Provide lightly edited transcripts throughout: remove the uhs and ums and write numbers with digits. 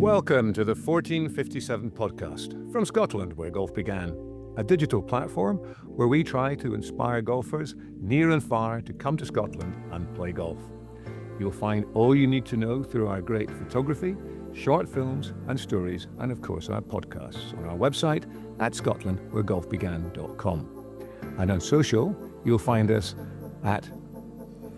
Welcome to the 1457 podcast from Scotland, where golf began, a digital platform where we try to inspire golfers near and far to come to Scotland and play golf. You'll find all you need to know through our great photography, short films and stories, and of course our podcasts on our website at scotlandwheregolfbegan.com. And on social, you'll find us at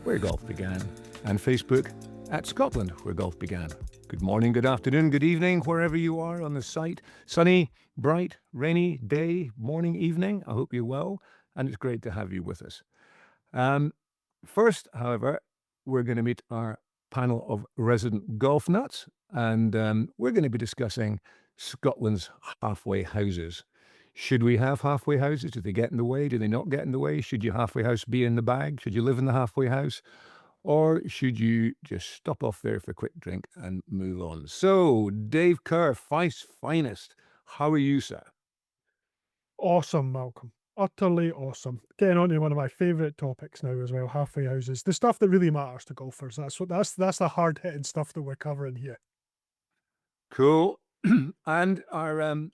Where Golf Began and Facebook at Scotland Where Golf Began. Good morning, good afternoon, good evening, wherever you are on the site. Sunny, bright, rainy day, morning, evening. I hope you're well, and it's great to have you with us. First, however, we're going to meet our panel of resident golf nuts, and we're going to be discussing Scotland's halfway houses. Should we have halfway houses? Do they get in the way? Do they not get in the way? Should your halfway house be in the bag? Should you live in the halfway house? Or should you just stop off there for a quick drink and move on? So, Dave Kerr, Fife Finest, how are you, sir? Awesome, Malcolm. Utterly awesome. Getting on to one of my favourite topics now as well, halfway houses. The stuff that really matters to golfers. That's the hard hitting stuff that we're covering here. Cool. And our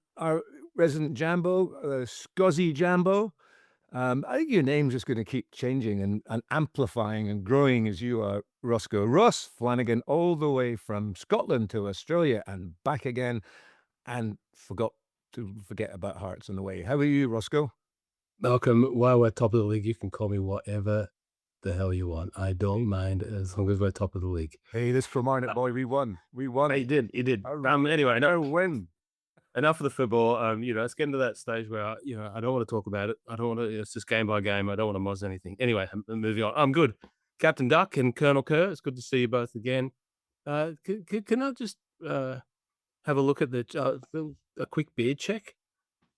resident Jambo, Scuzzy Jambo. I think your name's just going to keep changing and amplifying and growing as you are, Roscoe. Ross Flanagan, all the way from Scotland to Australia and back again, and forgot to forget about Hearts on the way. How are you, Roscoe? Malcolm, while we're top of the league, you can call me whatever the hell you want. I don't mind as long as we're top of the league. Hey, this from Arnott boy, we won. We won. He did. Anyway, win. Enough of the football. Let's get into that stage where I don't want to talk about it. I don't want to. It's just game by game. I don't want to moz anything. Anyway, I'm moving on. I'm good. Captain Duck and Colonel Kerr. It's good to see you both again. Can I just have a look at a quick beard check?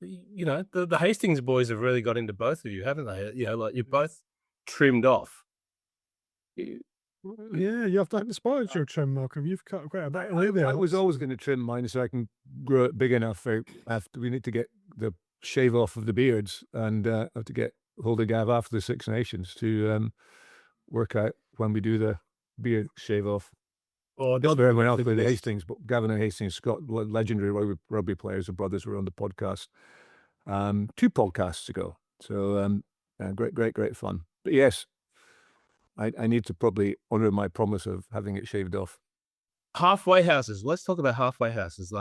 The Hastings boys have really got into both of you, haven't they? You're both trimmed off. Yeah, you have to despise your trim, Malcolm. You've cut quite a bit away there. I was always going to trim mine so I can grow it big enough. We need to get the shave off of the beards and have to get hold of Gav after the Six Nations to work out when we do the beard shave off. Oh, not for everyone else with the Hastings, but Gavin and Hastings, Scott, legendary rugby players and brothers, were on the podcast 2 podcasts ago. So great fun. But yes, I need to probably honour my promise of having it shaved off. Halfway houses. Let's talk about halfway houses.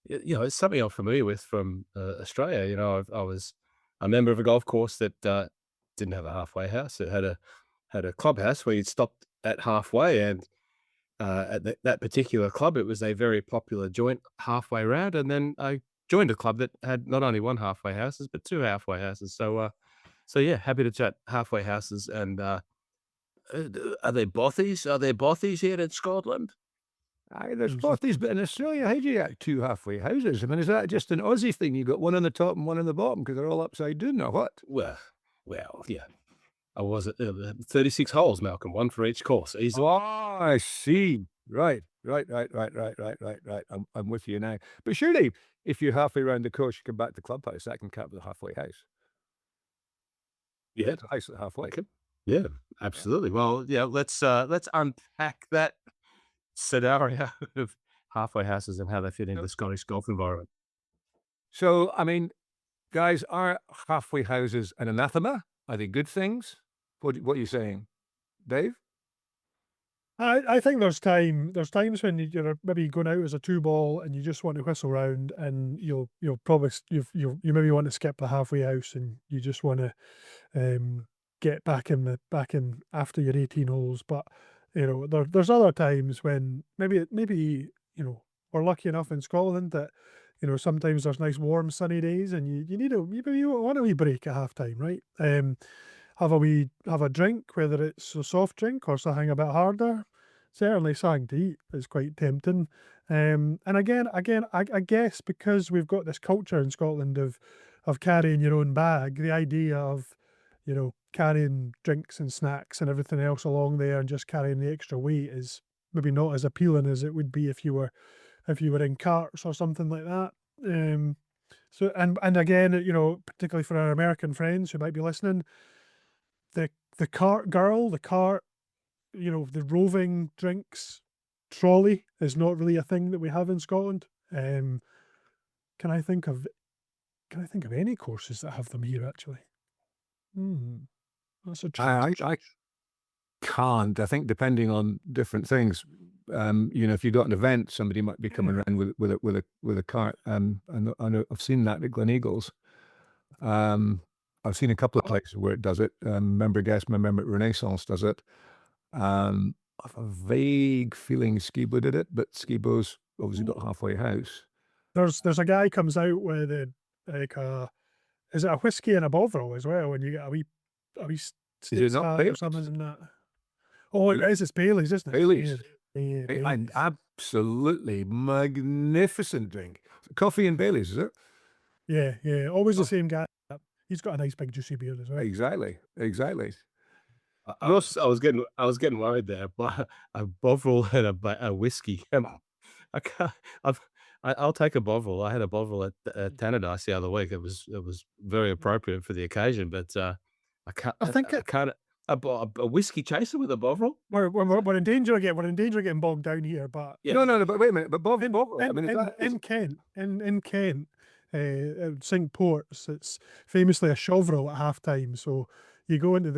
It's something I'm familiar with from Australia. I was a member of a golf course that didn't have a halfway house. It had a clubhouse where you'd stop at halfway, and at that particular club, it was a very popular joint halfway round. And then I joined a club that had not only 1 halfway houses, but 2 halfway houses. So yeah, happy to chat halfway houses. And are they bothies? Are there bothies here in Scotland? There's bothies, but in Australia, how do you get 2 halfway houses? I mean, is that just an Aussie thing? You got one on the top and one on the bottom because they're all upside down, or what? Well, yeah. I was at 36 holes, Malcolm, 1 for each course. Easy. Oh, I see. Right. I'm with you now. But surely, if you're halfway around the course, you come back to the clubhouse. That can count as a halfway house. Yeah, it's a house at halfway. Okay. Yeah, absolutely. Well, yeah. Let's unpack that scenario of halfway houses and how they fit into the Scottish golf environment. So, I mean, guys, are halfway houses an anathema? Are they good things? What are you saying, Dave? I think there's times when you're maybe going out as a 2-ball and you just want to whistle round, and you'll probably you maybe want to skip the halfway house and you just want to get back in after your 18 holes. But there's other times when maybe we're lucky enough in Scotland that sometimes there's nice warm sunny days and you want a wee break at half time, right? Have a drink, whether it's a soft drink or something a bit harder. Certainly something to eat is quite tempting. And again, I guess because we've got this culture in Scotland of carrying your own bag, the idea of carrying drinks and snacks and everything else along there and just carrying the extra weight is maybe not as appealing as it would be if you were in carts or something like that. So and again, particularly for our American friends who might be listening, the cart girl, the roving drinks trolley is not really a thing that we have in Scotland. Can I think of any courses that have them here actually? That's a I can't. I think depending on different things, if you've got an event, somebody might be coming around with a cart. I know I've seen that at Gleneagles. I've seen a couple of places where it does it. Member at Renaissance does it. I have a vague feeling Skibo did it, but Skibo's obviously got halfway house. There's a guy comes out with is it a whiskey and a Bovril as well, and you get a wee Is it not or Baileys? something in that. Oh, it is. It's Baileys, isn't it? Baileys. Yeah, An Baileys. absolutely magnificent drink. Coffee and Baileys, is it? Yeah. Always the same guy. He's got a nice big juicy beard as well. Exactly. I was getting worried there, but a Bovril and a whiskey. I can't. I'll take a Bovril. I had a Bovril at Tannadice the other week. It was very appropriate for the occasion, but I can't. I think I can't. A whiskey chaser with a Bovril? we're in danger of getting bogged down here, but Yeah. No, but wait a minute. But Bob, in Kent, at St Ports, it's famously a shovril at half time. So you go into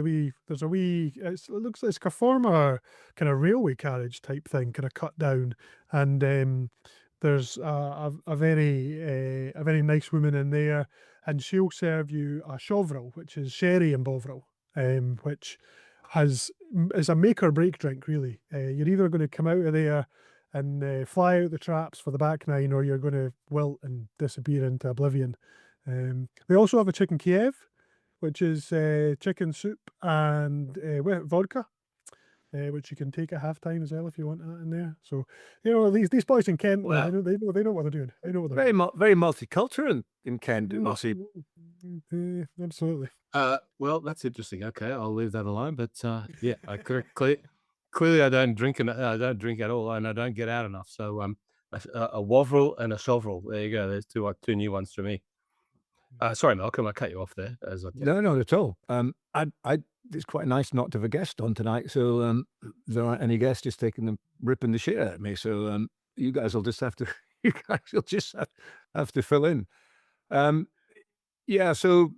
there's a wee, it looks like it's a former kind of railway carriage type thing, kind of cut down, and there's a very nice woman in there, and she'll serve you a shovril, which is sherry and bovril, which is a make or break drink really. You're either going to come out of there and fly out the traps for the back nine, or you're going to wilt and disappear into oblivion. They also have a chicken Kiev, which is chicken soup and vodka, which you can take at halftime as well if you want that in there. So these boys in Kent, Well, they know what they're doing. They know what they're very multicultural in Kent. doing. Mossy. Absolutely. Well, that's interesting. Okay, I'll leave that alone. But yeah, clearly I don't drink I don't drink at all, and I don't get out enough. So a Wovril and a Sovril. There you go. There's two new ones for me. Sorry, Malcolm, I cut you off there. No, not at all. It's quite nice not to have a guest on tonight, so there aren't any guests just ripping the shit out of me. So you guys will just have to have to fill in. Yeah. So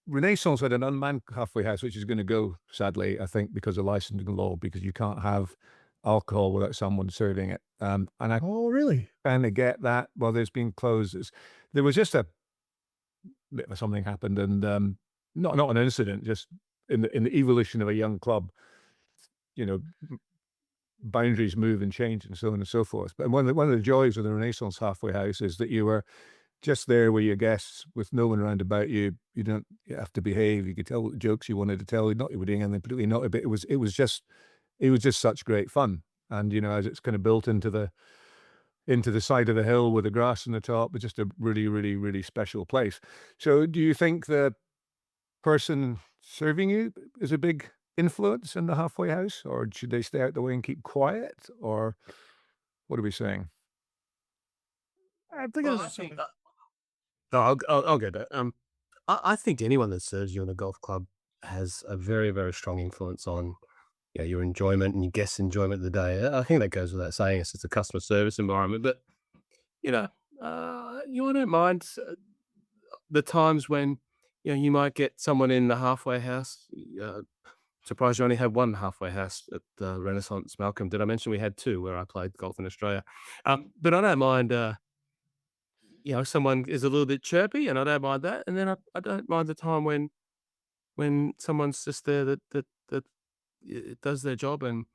Renaissance had an unmanned halfway house, which is going to go, sadly, I think, because of licensing law, because you can't have alcohol without someone serving it. And I Oh, really? kind of get that. Well, there's been closed. There was just a bit of something happened, and not an incident, just in the evolution of a young club, boundaries move and change, and so on and so forth. But one of the joys of the Renaissance halfway house is that you were just there with your guests, with no one around about you. You have to behave. You could tell the jokes you wanted to tell. Not you were doing anything particularly naughty, but it was just such great fun. And as it's kind of built into the side of the hill with the grass on the top, but just a really, really, really special place. So do you think the person serving you is a big influence in the halfway house, or should they stay out the way and keep quiet, or what are we saying? I think Well, it's No, I'll get that. I think anyone that serves you in a golf club has a very, very strong influence on your enjoyment and your guests' enjoyment of the day. I think that goes without saying. It's just a customer service environment, but I don't mind the times when you might get someone in the halfway house. Surprised you only had one halfway house at the Renaissance, Malcolm. Did I mention we had two where I played golf in Australia? But I don't mind. Someone is a little bit chirpy, and I don't mind that. And then I don't mind the time when someone's just there that does their job and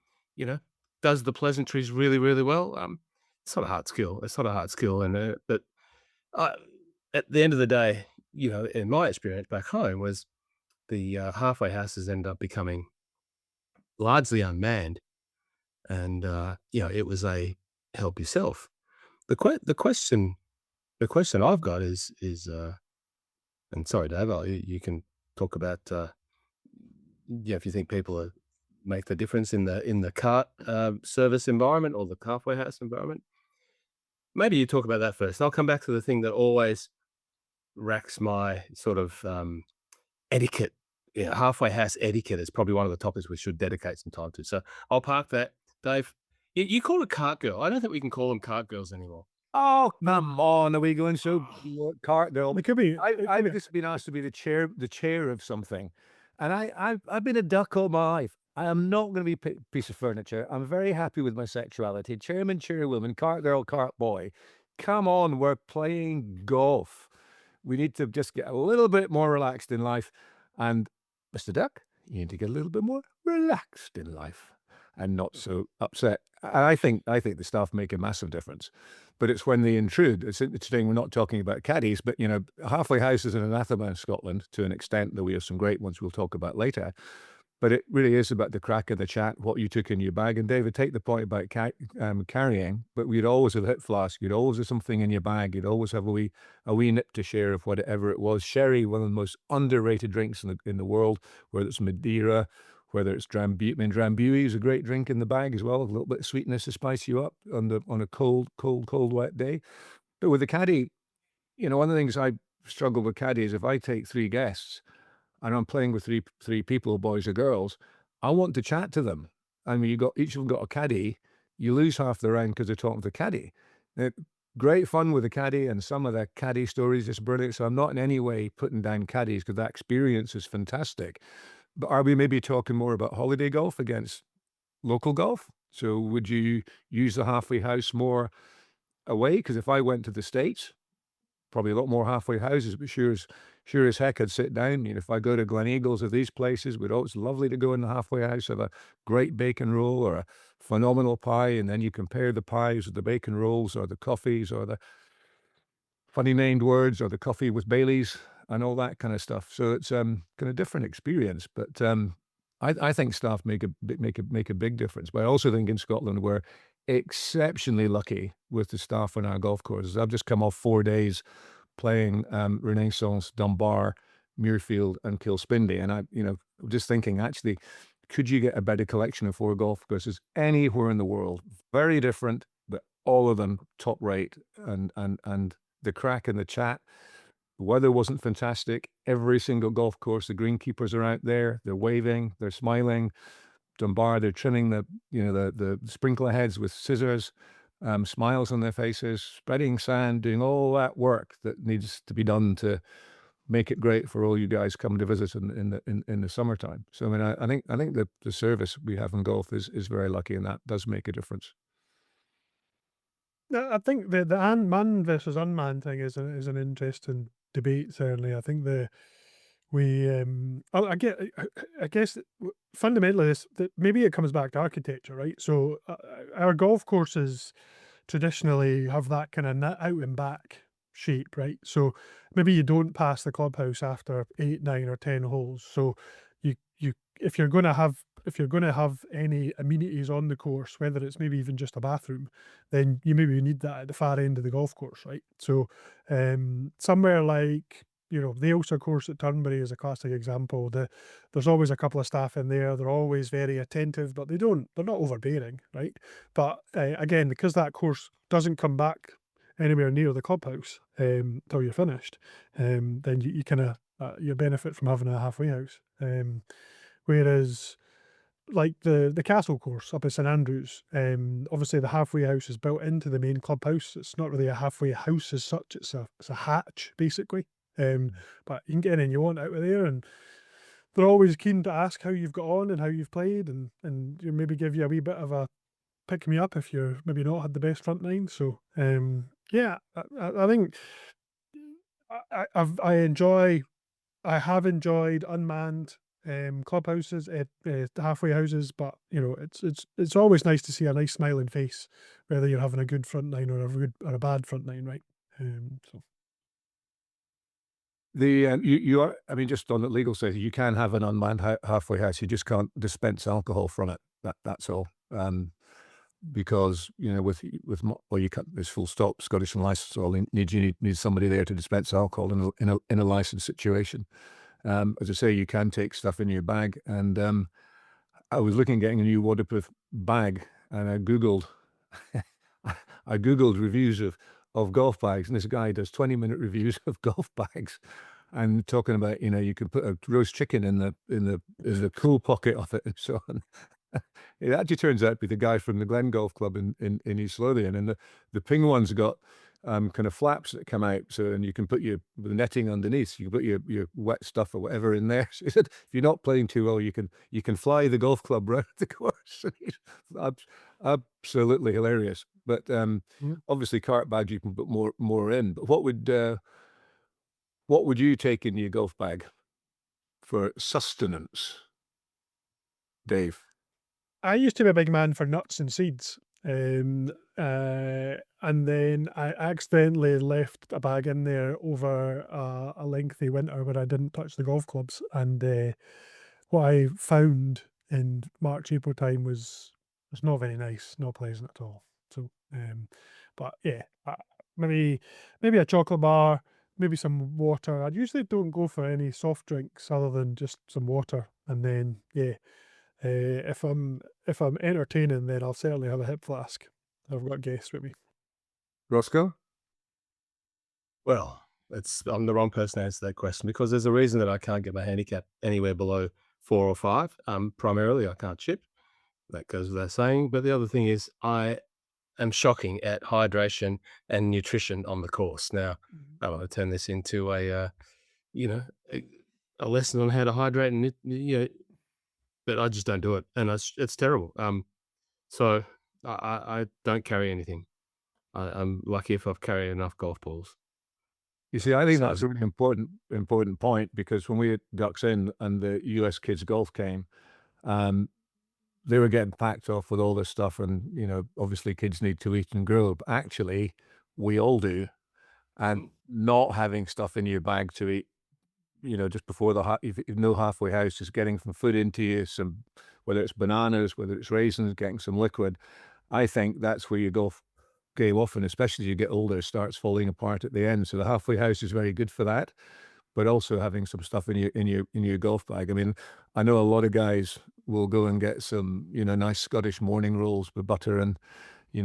does the pleasantries really, really well. It's not a hard skill. And but at the end of the day, in my experience back home was the halfway houses end up becoming largely unmanned, and it was a help yourself. The question I've got is and sorry, Dave, you can talk about if you think people make the difference in the cart service environment or the halfway house environment. Maybe you talk about that first. I'll come back to the thing that always racks my sort of etiquette. Halfway house etiquette is probably one of the topics we should dedicate some time to. So I'll park that. Dave, you call it cart girl. I don't think we can call them cart girls anymore. Oh, come on. Are we going so cart girl? It could be. I've just been asked to be the chair of something. And I've been a duck all my life. I am not going to be a piece of furniture. I'm very happy with my sexuality. Chairman, chairwoman, cart girl, cart boy. Come on, we're playing golf. We need to just get a little bit more relaxed in life. And Mr. Duck, you need to get a little bit more relaxed in life and not so upset. I think the staff make a massive difference, but it's when they intrude. It's interesting. We're not talking about caddies, but halfway house is an anathema in Scotland to an extent, though we have some great ones we'll talk about later. But it really is about the crack of the chat, what you took in your bag. And David, take the point about carrying, but we'd always have a hip flask. You'd always have something in your bag. You'd always have a wee nip to share of whatever it was. Sherry, one of the most underrated drinks in the world, whether it's Madeira, whether it's Drambuie. I mean, Drambuie is a great drink in the bag as well. A little bit of sweetness to spice you up on a cold, wet day. But with the caddy, one of the things I struggle with caddy is if I take 3 guests and I'm playing with three people, boys or girls, I want to chat to them. I mean, each of them got a caddy. You lose half the round because they're talking to the caddy. Great fun with the caddy, and some of the caddy stories is brilliant. So I'm not in any way putting down caddies because that experience is fantastic. But are we maybe talking more about holiday golf against local golf? So would you use the halfway house more away? Because if I went to the States, probably a lot more halfway houses, but sure as heck I'd sit down. If I go to Glen Eagles or these places, it's lovely to go in the halfway house, have a great bacon roll or a phenomenal pie, and then you compare the pies with the bacon rolls or the coffees or the funny named words or the coffee with Baileys and all that kind of stuff. So it's kind of different experience, but I think staff make a big difference. But I also think in Scotland we're exceptionally lucky with the staff on our golf courses. I've just come off 4 days playing Renaissance, Dunbar, Muirfield, and Kilspindie, and I'm just thinking, actually, could you get a better collection of 4 golf courses anywhere in the world? Very different, but all of them top rate, and the crack in the chat. The weather wasn't fantastic. Every single golf course, the greenkeepers are out there. They're waving. They're smiling. Dunbar, they're trimming the sprinkler heads with scissors, smiles on their faces, spreading sand, doing all that work that needs to be done to make it great for all you guys coming to visit in the summertime. So I mean, I think the service we have in golf is very lucky, and that does make a difference. I think the manned versus unmanned thing is an interesting debate. Certainly, I think I guess fundamentally that maybe it comes back to architecture, right? So our golf courses traditionally have that kind of out and back shape, right? So maybe you don't pass the clubhouse after 8, 9, or 10 holes. So you if you're going to have any amenities on the course, whether it's maybe even just a bathroom, then you maybe need that at the far end of the golf course, right? So somewhere like the Ailsa course at Turnberry is a classic example. There's always a couple of staff in there. They're always very attentive, but they're not overbearing, right? But again, because that course doesn't come back anywhere near the clubhouse till you're finished, then you kind of you benefit from having a halfway house. Whereas like the castle course up at St Andrews, obviously the halfway house is built into the main clubhouse. It's not really a halfway house as such. It's a hatch basically. But you can get in you want out of there, and they're always keen to ask how you've got on and how you've played, and you maybe give you a wee bit of a pick me up if you're maybe not had the best front nine. So yeah, I think I have enjoyed unmanned clubhouses at halfway houses, but it's always nice to see a nice smiling face, whether you're having a good front nine or a bad front nine, right? So. You are, I mean, just on the legal side, you can have an unmanned halfway house. You just can't dispense alcohol from it. That's all. Because well, you cut this full stop. Scottish and licensed all you need somebody there to dispense alcohol in a licensed situation. As I say, you can take stuff in your bag, and I was looking at getting a new waterproof bag, and I googled reviews of golf bags, and this guy does 20-minute reviews of golf bags, and talking about you can put a roast chicken in the cool pocket of it and so on. It actually turns out to be the guy from the Glen Golf Club in East Lothian, and the ping one's got kind of flaps that come out, so and you can put your the netting underneath. You can put your wet stuff or whatever in there. So he said, if you're not playing too well, you can fly the golf club round the course. Absolutely hilarious. But Mm. obviously, cart bags you can put more in. But what would you take in your golf bag for sustenance, Dave? I used to be a big man for nuts and seeds. And then I accidentally left a bag in there over a lengthy winter where I didn't touch the golf clubs. And what I found in March, April time was it's not very nice, not pleasant at all. So, but yeah, maybe maybe a chocolate bar, maybe some water. I usually don't go for any soft drinks other than just some water. And then yeah, if I'm entertaining, then I'll certainly have a hip flask. I've got guests with me. Roscoe? Well, I'm the wrong person to answer that question because there's a reason that I can't get my handicap anywhere below 4 or 5. Primarily, I can't chip. That goes without saying. But the other thing is, I am shocking at hydration and nutrition on the course. Now, I want to turn this into you know, a, a lesson on how to hydrate, and but I just don't do it, and it's terrible. So I don't carry anything. I'm lucky if I've carried enough golf balls. You see, I think So that's a really important point, because when we had Ducks In and the US Kids Golf came, they were getting packed off with all this stuff, and obviously kids need to eat and grow, but actually we all do, and not having stuff in your bag to eat, just before if no halfway house, just getting some food into you, whether it's bananas, whether it's raisins, getting some liquid. I think that's where your golf game often, especially as you get older, starts falling apart at the end. So the halfway house is very good for that, but also having some stuff in your golf bag. I mean, I know a lot of guys will go and get some, nice Scottish morning rolls with butter and,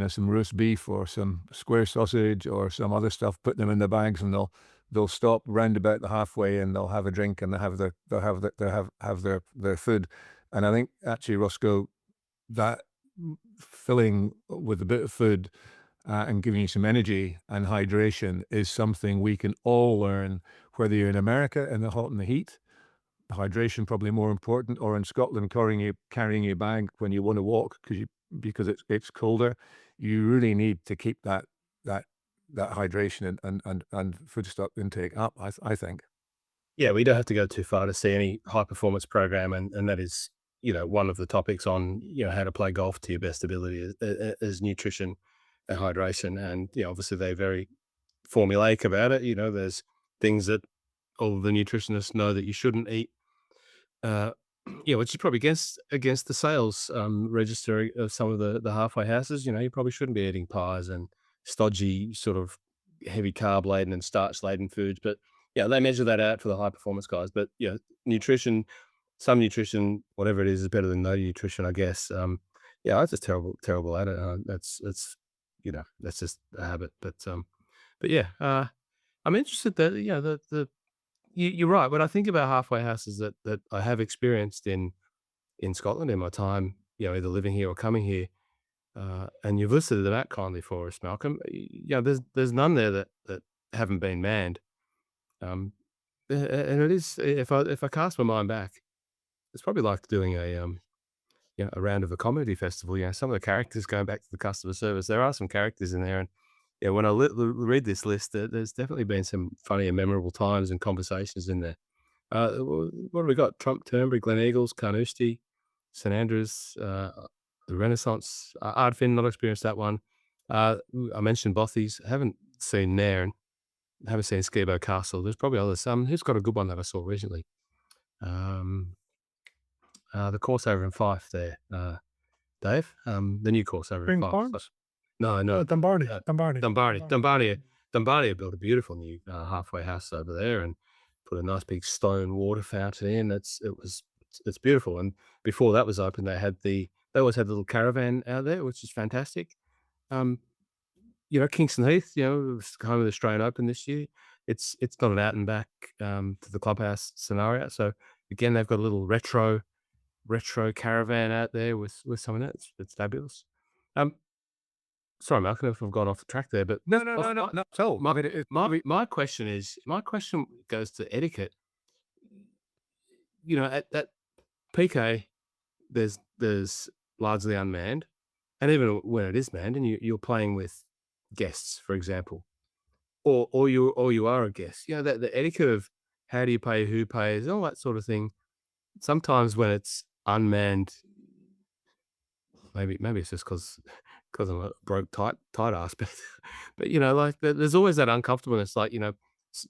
some roast beef or some square sausage or some other stuff, put them in their bags, and they'll stop round about the halfway, and they'll have a drink, and they'll have their food. And I think actually, Roscoe, that filling with a bit of food and giving you some energy and hydration is something we can all learn, whether you're in America in the hot and the heat, hydration probably more important, or in Scotland carrying your bag when you want to walk because it's colder. You really need to keep that hydration and foodstuff intake up, I think. yeah, we don't have to go too far to see any high performance program, and that is one of the topics on how to play golf to your best ability is nutrition and hydration, and obviously they're very formulaic about it. There's things that all the nutritionists know that you shouldn't eat. Uh, which is probably against the sales register of some of the halfway houses. You probably shouldn't be eating pies and stodgy sort of heavy carb laden and starch laden foods. But yeah, they measure that out for the high performance guys. But nutrition, some nutrition, whatever it is better than no nutrition, I guess. Yeah, I'm just terrible at it. That's that's just a habit. But yeah, I'm interested that you're right. When I think about halfway houses that I have experienced in Scotland in my time, either living here or coming here, and you've listed them out kindly for us, Malcolm. There's none there that haven't been manned. And it is, if I cast my mind back, it's probably like doing a round of a comedy festival. Some of the characters going back to the customer service. There are some characters in there, and when I read this list, there's definitely been some funny and memorable times and conversations in there. What have we got? Trump, Turnberry, Glen Eagles, Carnoustie, St Andrews, the Renaissance, Ardfin. Not experienced that one. I mentioned Bothy's. Haven't seen Nairn. Haven't seen Skibo Castle. There's probably others. Who's got a good one that I saw recently? Um, the course over in Fife there, Dave. The new course over in Spring Fife. Farms? No. Dunbarney. Uh, Dunbarney. Dumbarton built a beautiful new halfway house over there and put a nice big stone water fountain in. It's beautiful. And before that was open, they always had the little caravan out there, which is fantastic. Kingston Heath, it was home of the Australian Open this year. It's not an out and back to the clubhouse scenario. So again, they've got a little retro retro caravan out there with someone else. It's fabulous. Sorry, Malcolm, if I've gone off the track there, but No, my, not at all. my, I mean, it, my question goes to etiquette. You know, at PK, there's largely unmanned, and even when it is manned, and you're playing with guests, for example, or you are a guest. You know, that the etiquette of how do you pay, who pays, all that sort of thing. Sometimes when it's unmanned, maybe it's just because I'm a broke tight ass, but you know, like there's always that uncomfortableness. Like, you know, s-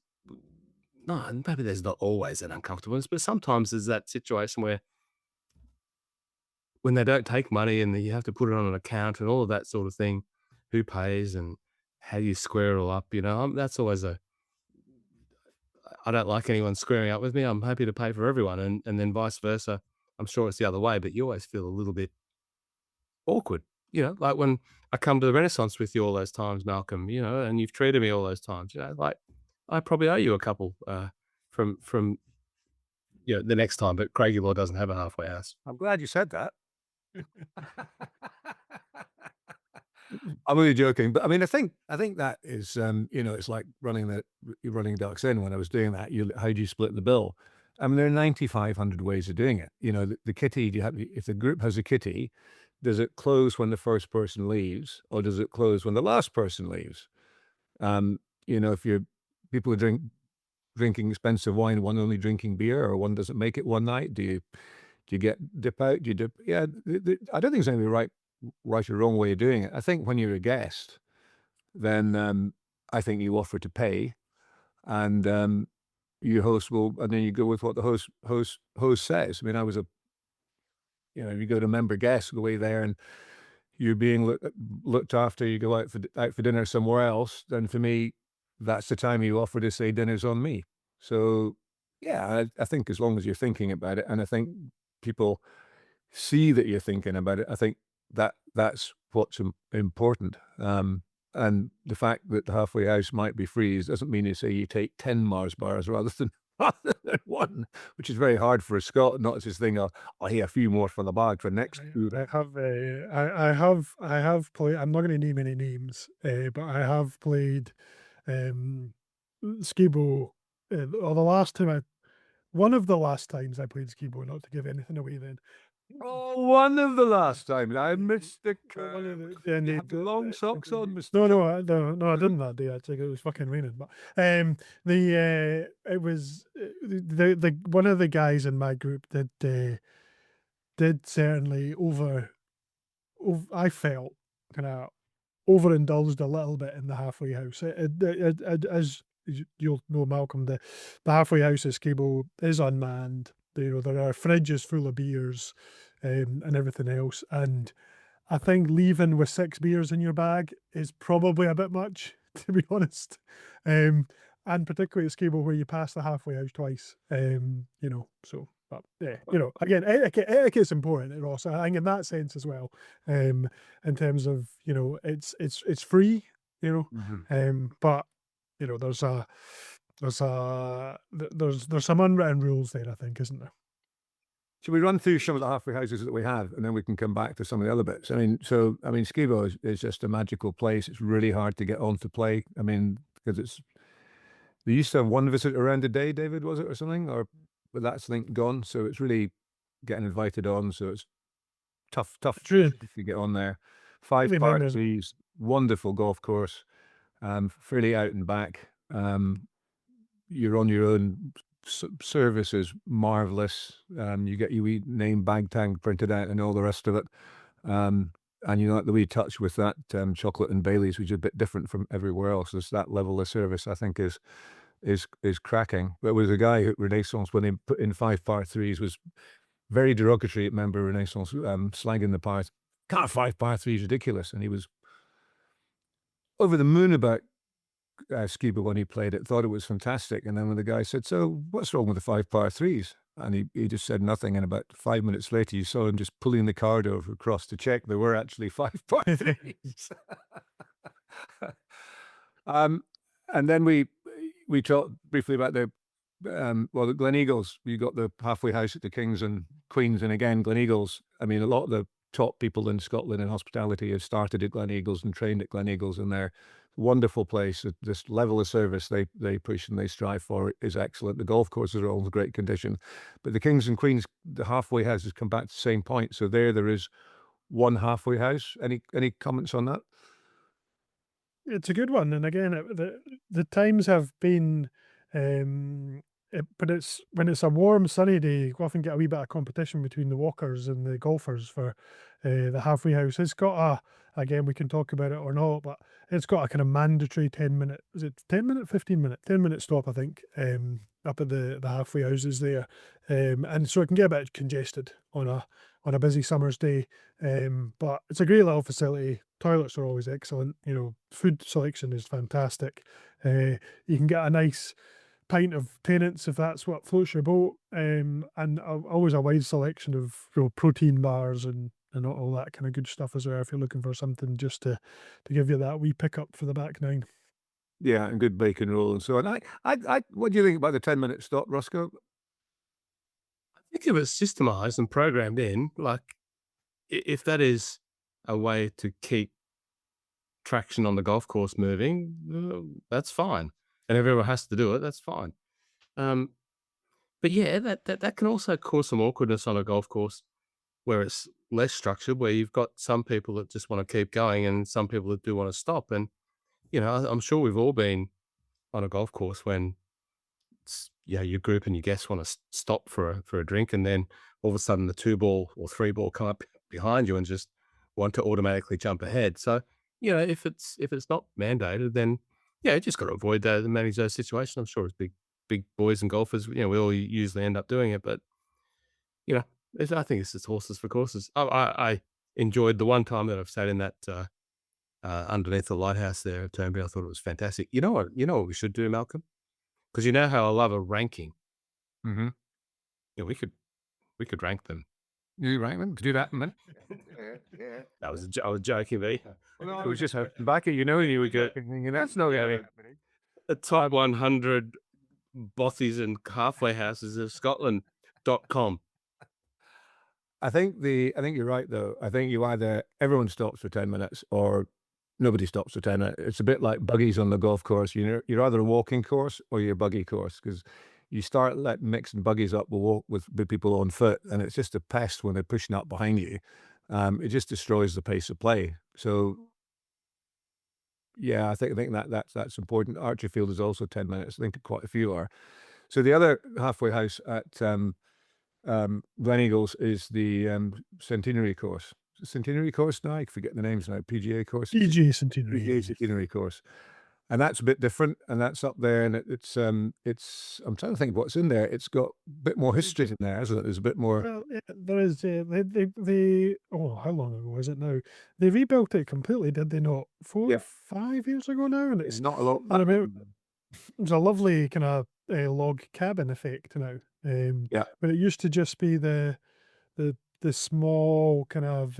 no, maybe there's not always that uncomfortableness, but sometimes there's that situation where when they don't take money and you have to put it on an account and all of that sort of thing, who pays and how do you square it all up? You know, that's always I don't like anyone squaring up with me. I'm happy to pay for everyone, and then vice versa. I'm sure it's the other way, but you always feel a little bit awkward. You know, like when I come to the Renaissance with you all those times, Malcolm. You know, and you've treated me all those times. You know, like I probably owe you a couple from the next time. But Craigie Law doesn't have a halfway house. I'm glad you said that. I'm really joking, but I mean, I think that is, it's like running Ducks In. When I was doing that, how do you split the bill? I mean, there are 9,500 ways of doing it. You know, the kitty. If the group has a kitty, does it close when the first person leaves, or does it close when the last person leaves? If people are drinking expensive wine, one only drinking beer, or one doesn't make it one night, do you dip out? Do you dip? Yeah, I don't think there's any right or wrong way of doing it. I think when you're a guest, then I think you offer to pay, and your host will, and then you go with what the host says. I mean, you go to member guest, go away there, and you're being looked after. You go out for dinner somewhere else. Then for me, that's the time you offer to say dinner's on me. So yeah, I think as long as you're thinking about it, and I think people see that you're thinking about it, I think that's what's important. And the fact that the halfway house might be free doesn't mean you take 10 Mars bars rather than one, which is very hard for a Scot. Not this thing of, a few more for the bag for next food. I have played. I'm not going to name any names, but I have played Skibo. Or one of the last times I played Skibo. Not to give anything away, then. Oh, one of the last times I missed the One of curve. the, You have the long socks on, Mr. no, I didn't that day. Actually, it was fucking raining. But it was the one of the guys in my group did certainly I felt kind of overindulged a little bit in the halfway house. As you'll know, Malcolm, the halfway house at Skable is unmanned. There are fridges full of beers and everything else. And I think leaving with 6 beers in your bag is probably a bit much, to be honest. And particularly at Skable where you pass the halfway house twice. But yeah, again, etiquette's important, Ross. I think in that sense as well. In terms of, it's free, but there's some unwritten rules there, I think, isn't there? Should we run through some of the halfway houses that we have, and then we can come back to some of the other bits? I mean, Skibo is just a magical place. It's really hard to get on to play. I mean, because they used to have one visit around a day, David, was it, or something? But that's gone. So it's really getting invited on. So it's tough True. to get on there. 5 Really par members. 3s, wonderful golf course, fairly out and back. You're on your own. Service is marvelous. You get your wee name bag tag printed out and all the rest of it. And like the wee touch with that chocolate and Bailey's, which is a bit different from everywhere else. There's that level of service, I think, is cracking. There was a guy at Renaissance when he put in 5 par 3s was very derogatory at member Renaissance, slagging the pars. 5 par 3s ridiculous, and he was over the moon about Skiba when he played it, thought it was fantastic. And then when the guy said, "So what's wrong with the 5 par 3s?" And he just said nothing. And about 5 minutes later, you saw him just pulling the card over across to check there were actually 5 par 3s. And then we talked briefly about well, the Gleneagles, you got the halfway house at the Kings and Queens, and again, Gleneagles. I mean, a lot of the top people in Scotland in hospitality have started at Gleneagles and trained at Gleneagles, and they're a wonderful place. This level of service they push and they strive for is excellent. The golf courses are all in great condition, but the Kings and Queens, the halfway houses come back to the same point. So there is one halfway house. Any comments on that? It's a good one, and again, the times have been, but it's when it's a warm, sunny day, you often get a wee bit of competition between the walkers and the golfers for the halfway house. It's got again, we can talk about it or not, but it's got a kind of mandatory 10-minute, is it 10-minute, 15-minute, 10-minute stop, I think, up at the halfway houses there, and so it can get a bit congested on a busy summer's day. But it's a great little facility. Toilets are always excellent. Food selection is fantastic. You can get a nice pint of Tennent's if that's what floats your boat. And always a wide selection of protein bars and all that kind of good stuff as well. If you're looking for something just to give you that wee pickup for the back nine. Yeah, and good bacon roll and so on. What do you think about the 10-minute stop, Roscoe? I think it was systemized and programmed in. Like, if that is a way to keep traction on the golf course moving, that's fine. And if everyone has to do it, that's fine. But yeah, that can also cause some awkwardness on a golf course where it's less structured, where you've got some people that just want to keep going and some people that do want to stop. And, I'm sure we've all been on a golf course when your group and your guests want to stop for a drink, and then all of a sudden the 2-ball or 3-ball come up behind you and just want to automatically jump ahead. So, if it's not mandated, then you just got to avoid that and manage those situations. I'm sure as big boys and golfers, we all usually end up doing it, but I think it's just horses for courses. I enjoyed the one time that I've sat in that underneath the lighthouse there at Turnberry. I thought it was fantastic. You know what we should do, Malcolm? Because you know how I love a ranking. Mm-hmm. Yeah, we could rank them. You rank them? Do that in a minute. I was joking, but It was just back at you were joking. That's no getting. the top 100 bothies and halfway houses of Scotland.com. I think you're right though. I think everyone stops for 10 minutes or nobody stops for 10 minutes. It's a bit like buggies on the golf course. You're either a walking course or you're a buggy course, because you start mixing buggies up with people on foot, and it's just a pest when they're pushing up behind you. It just destroys the pace of play. So yeah, I think that's important. Archerfield is also 10 minutes. I think quite a few are. So the other halfway house at Gleneagles is the Centenary course. Centenary course now? I forget the names now. PGA course. PGA Centenary. PGA Centenary course. And that's a bit different, and that's up there, and it's I'm trying to think of what's in there. It's got a bit more history in there, hasn't it? There's a bit more. Well, yeah, there is. They how long ago is it now? They rebuilt it completely, did they not? 5 years ago now, and It's it's not a lot. I remember it's a lovely kind of log cabin effect now. Yeah. But it used to just be the small kind of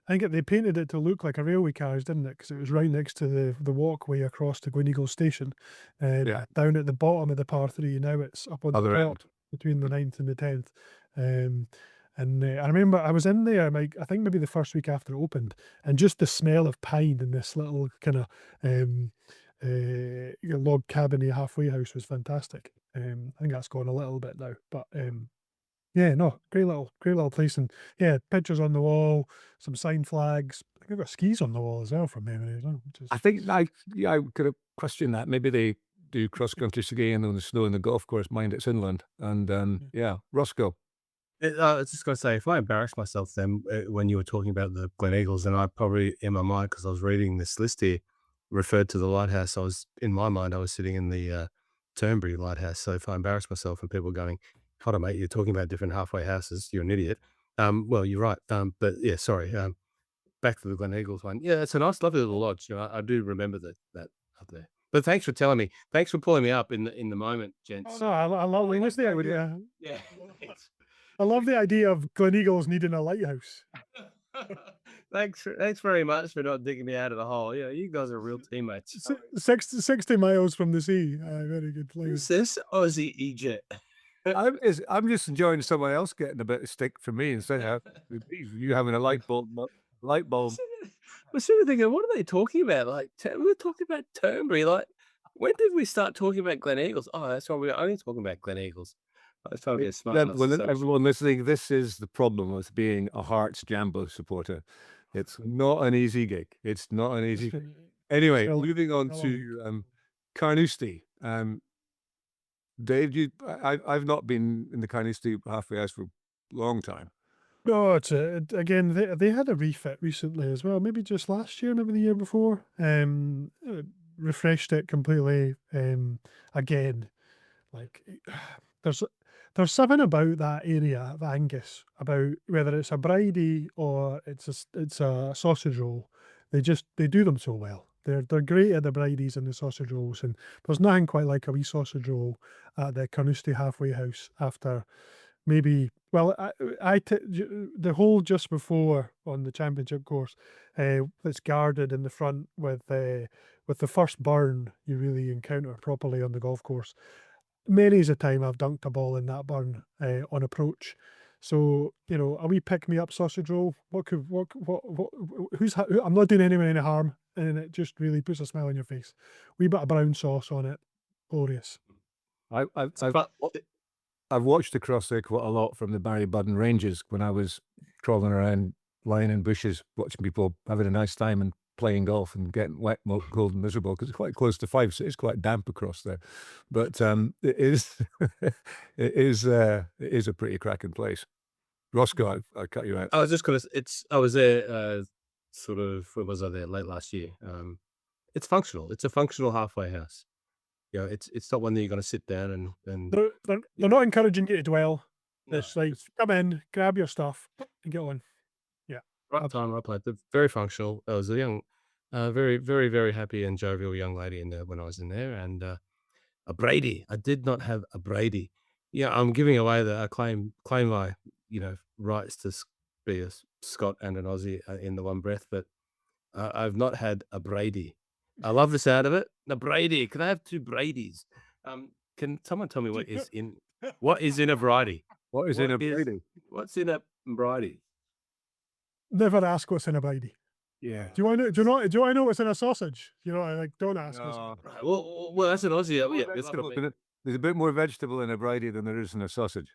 I think they painted it to look like a railway carriage, didn't it? Because it was right next to the walkway across to Gleneagles Station. Yeah. Down at the bottom of the par 3, now it's up on Other the end. top between the 9th and the 10th. And I remember I was in there, I think maybe the first week after it opened, and just the smell of pine in this little kind of log cabin halfway house was fantastic. I think that's gone a little bit now, but yeah, no, great little place, and yeah, pictures on the wall, some sign flags. I think they've got skis on the wall as well from memory as well, which is I think I could have questioned that. Maybe they do cross country skiing on the snow in the golf course, mind it's inland. And yeah, Roscoe. I was just going to say, if I embarrassed myself then when you were talking about the Gleneagles, then I probably, in my mind, because I was reading this list here, referred to the lighthouse. In my mind, I was sitting in the Turnberry lighthouse. So if I embarrassed myself and people were going, hold on, mate, you're talking about different halfway houses, you're an idiot. Well, you're right. But yeah, sorry. Back to the Gleneagles one. Yeah, it's a nice, lovely little lodge. I do remember that up there. But thanks for telling me. Thanks for pulling me up in the moment, gents. Oh no, I love the idea. Yeah. I love the idea of Gleneagles needing a lighthouse. Thanks very much for not digging me out of the hole. Yeah, you guys are real teammates. 60 miles from the sea. Very good Who's place. this Aussie Egypt? I'm just enjoying someone else getting a bit of stick from me instead of you having a light bulb. Light bulb. We're sort of thinking, what are they talking about? Like, we were talking about Turnberry. Like, when did we start talking about Glen Eagles? Oh, that's why we're only talking about Glen Eagles. I was trying to get smart. Everyone listening, this is the problem with being a Hearts Jambo supporter. It's not an easy gig. It's not an easy. Anyway, moving on to Carnoustie. Dave, I've not been in the Carnoustie halfway house for a long time. No, again, they had a refit recently as well. Maybe just last year, maybe the year before. Refreshed it completely. Again, like there's something about that area of Angus, about whether it's a bridie or it's a sausage roll. They do them so well. They're great at the bridies and the sausage rolls, and there's nothing quite like a wee sausage roll at the Carnoustie halfway house after maybe. Well, the hole just before on the championship course, it's guarded in the front with the first burn you really encounter properly on the golf course. Many's a time I've dunked a ball in that burn on approach. So, a wee pick me up sausage roll. I'm not doing anyone any harm, and it just really puts a smile on your face. Wee bit of brown sauce on it, glorious. I've watched across there quite a lot from the Barry Budden Ranges when I was crawling around, lying in bushes, watching people having a nice time and playing golf and getting wet, cold, and miserable because it's quite close to Fife, so it's quite damp across there. But it is, it is a pretty cracking place. Roscoe, I cut you out. I was just gonna. I was there. Sort of. When was I there? Late last year. It's functional. It's a functional halfway house. It's not one that you're going to sit down and. They're not encouraging you to dwell. It's like come in, grab your stuff, and get on. Yeah, right time, right place. They're very functional. I was a young, very, very, very happy and jovial young lady in there when I was in there, and a Brady. I did not have a Brady. Yeah, I'm giving away I claim my rights to be a Scot and an Aussie in the one breath, but I've not had a Brady. I love the sound of it. A Brady. Can I have 2 Bradys? Can someone tell me what is in a variety? What is in a Brady? What's in a Brady? never ask what's in a bridie. Yeah. Do you want to? Do I know what's in a sausage? Like don't ask. No. Right. Well, that's an Aussie. Yeah, it's got to be. There's a bit more vegetable in a Brady than there is in a sausage,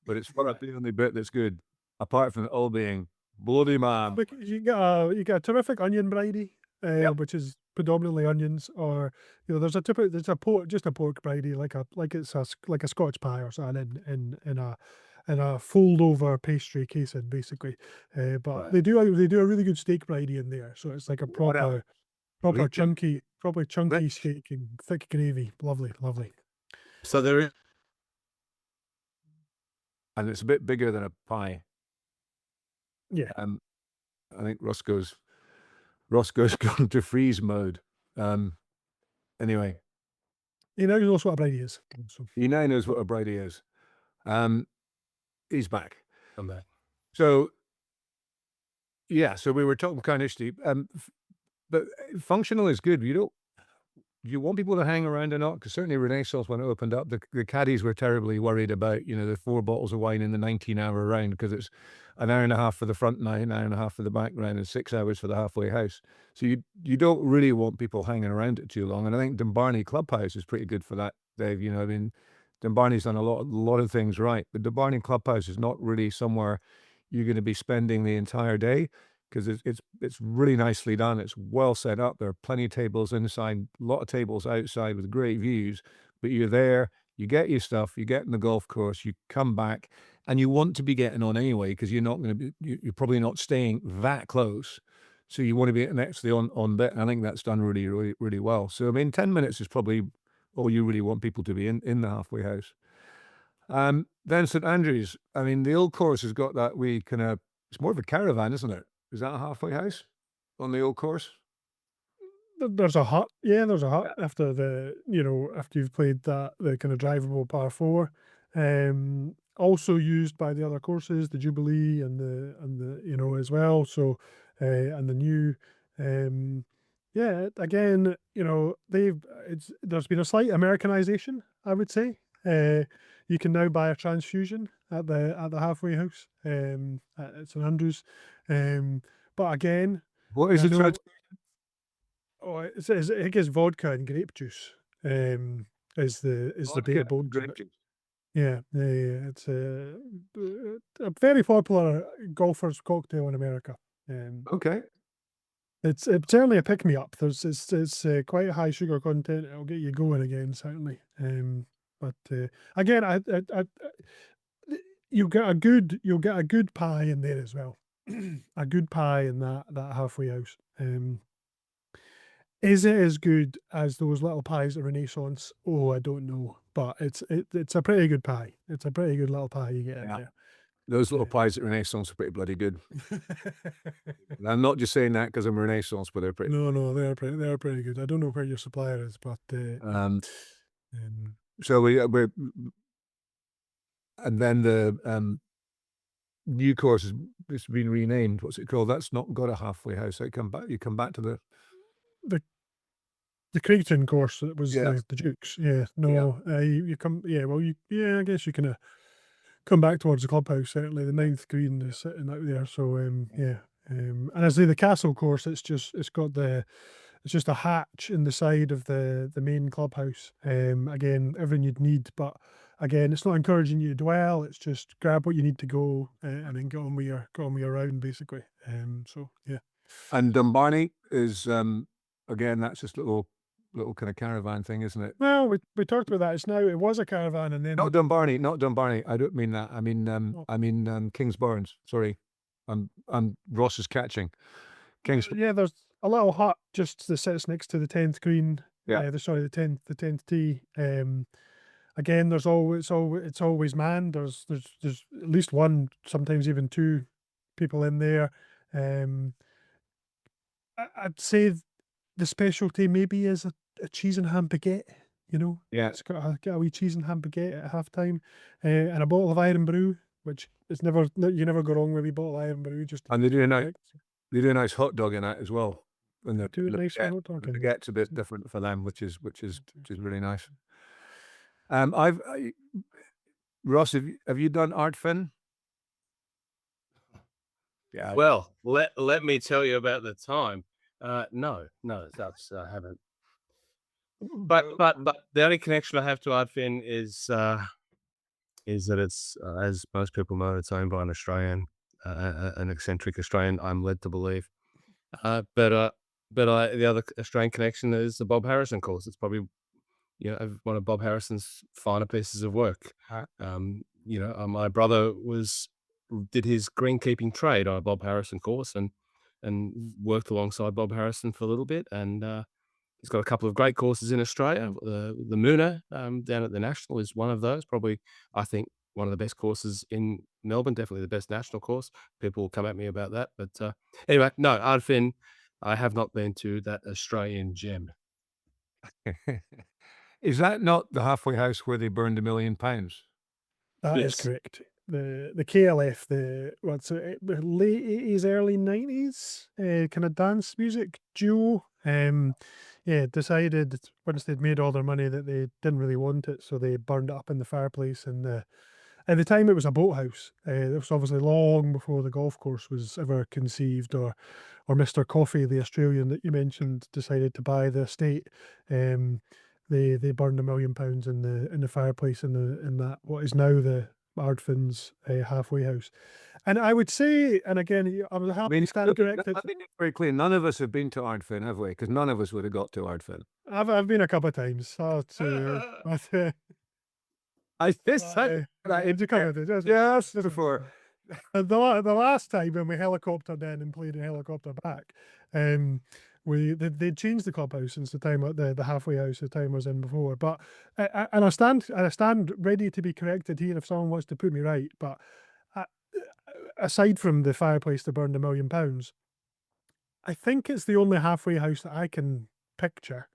but it's the only bit that's good, apart from it all being bloody man. Because you got a terrific onion bridie, which is predominantly onions, or there's a pork bridie like it's like a Scotch pie or something in a fold over pastry casing basically. But Right. they do a really good steak bridie in there, so it's like a proper chunky steak and thick gravy. Lovely. So there is. And it's a bit bigger than a pie. Yeah. I think Roscoe's gone to freeze mode. Anyway, He now knows what a bridie is. So. he now knows what a Brady is. He's back. I'm back. So, yeah. So we were talking Carnoustie, but functional is good. You want people to hang around or not? Because certainly Renaissance, when it opened up, the caddies were terribly worried about, the 4 bottles of wine in the 19-hour round, because it's an hour and a half for the front nine, an hour and a half for the back round, and 6 hours for the halfway house. So you don't really want people hanging around it too long. And I think Dumbarnie Clubhouse is pretty good for that, Dave. Dumbarnie's done a lot of things right, but Dumbarnie Clubhouse is not really somewhere you're going to be spending the entire day, because it's really nicely done. It's well set up. There are plenty of tables inside, a lot of tables outside with great views. But you're there, you get your stuff, you get in the golf course, you come back, and you want to be getting on anyway, because you're probably not staying that close. So you want to be next to the on bit. I think that's done really, really, really well. So 10 minutes is probably all you really want people to be in the halfway house. Then St Andrews. The old course has got that wee kind of. It's more of a caravan, isn't it? Is that a halfway house on the old course? There's a hut. Yeah, there's a hut after after you've played the kind of drivable par 4. Also used by the other courses, the Jubilee and the as well. So and the new. Yeah, again, there's been a slight Americanization, I would say. You can now buy a transfusion at the halfway house, at St Andrews. But again, What is I the know. Oh, I think it's vodka and grape juice. Is the bare bones of it. Yeah, yeah, yeah. It's a very popular golfer's cocktail in America. Okay. It's certainly a pick me up. It's quite a high sugar content. It'll get you going again, certainly. But again, you'll get a good pie in there as well. A good pie in that halfway house. Is it as good as those little pies at Renaissance? Oh, I don't know, but it's a pretty good pie. It's a pretty good little pie you get in Yeah. there. Those little pies at Renaissance are pretty bloody good. And I'm not just saying that because I'm Renaissance, but they're pretty. No, they're pretty good. I don't know where your supplier is, but Um, so we're and then the new course has been renamed. What's it called? That's not got a halfway house. You come back to the Creighton course that was Yes. the Dukes. Yeah, no, you come. Yeah, well, I guess you can come back towards the clubhouse. Certainly, the ninth green is sitting out there. So yeah, and as the castle course, it's just a hatch in the side of the main clubhouse. Again, everything you'd need, but again, it's not encouraging you to dwell. It's just grab what you need to go and then get on with your round, basically. So yeah. And Dumbarnie is again, that's just little kind of caravan thing, isn't it? Well, we talked about that. It was a caravan, and then Not Dumbarnie. I don't mean that. I mean Oh. Kingsbarns. Sorry, I'm Ross is catching. Kings. yeah, there's a little hut just that sits next to the 10th green. Yeah. The 10th tee. Again, it's always manned. There's at least one, sometimes even two people in there. I'd say the specialty maybe is a cheese and ham baguette. Yeah. It's got a wee cheese and ham baguette at halftime, and a bottle of Iron Brew, which is you never go wrong with a wee bottle of Iron Brew. And they do a nice hot dog in that as well. And the Do it nice for baguette- hot dog. The baguette's a bit different for them, which is really nice. Ross, have you done Artfin? Yeah. Well, let me tell you about the time. No, that's I haven't. But the only connection I have to Artfin is that it's as most people know, it's owned by an Australian, an eccentric Australian. I'm led to believe. But the other Australian connection is the Bob Harrison course. It's probably one of Bob Harrison's finer pieces of work. My brother did his greenkeeping trade on a Bob Harrison course and worked alongside Bob Harrison for a little bit. And he's got a couple of great courses in Australia. The Mooner down at the National is one of those. Probably, I think, one of the best courses in Melbourne. Definitely the best national course. People will come at me about that. But anyway, no, Ardfin, I have not been to that Australian gem. Is that not the halfway house where they burned £1 million? That is Yes. correct. The KLF, the late 80s, early 90s, kind of dance music duo. Decided once they'd made all their money that they didn't really want it, so they burned it up in the fireplace. And at the time, it was a boathouse. This was obviously long before the golf course was ever conceived, or Mr. Coffey, the Australian that you mentioned, decided to buy the estate. They burned £1 million in the fireplace in that what is now the Ardfin's halfway house. And I would say, and again, I was happy to stand corrected. Let me make it very clear. None of us have been to Ardfin, have we? Because none of us would have got to Ardfin. I've been a couple of times. Just before. The last time when we helicoptered in and played a helicopter back, they changed the clubhouse since the time at the halfway house the time I was in before. But I stand ready to be corrected here if someone wants to put me right. But aside from the fireplace that burned £1 million, I think it's the only halfway house that I can picture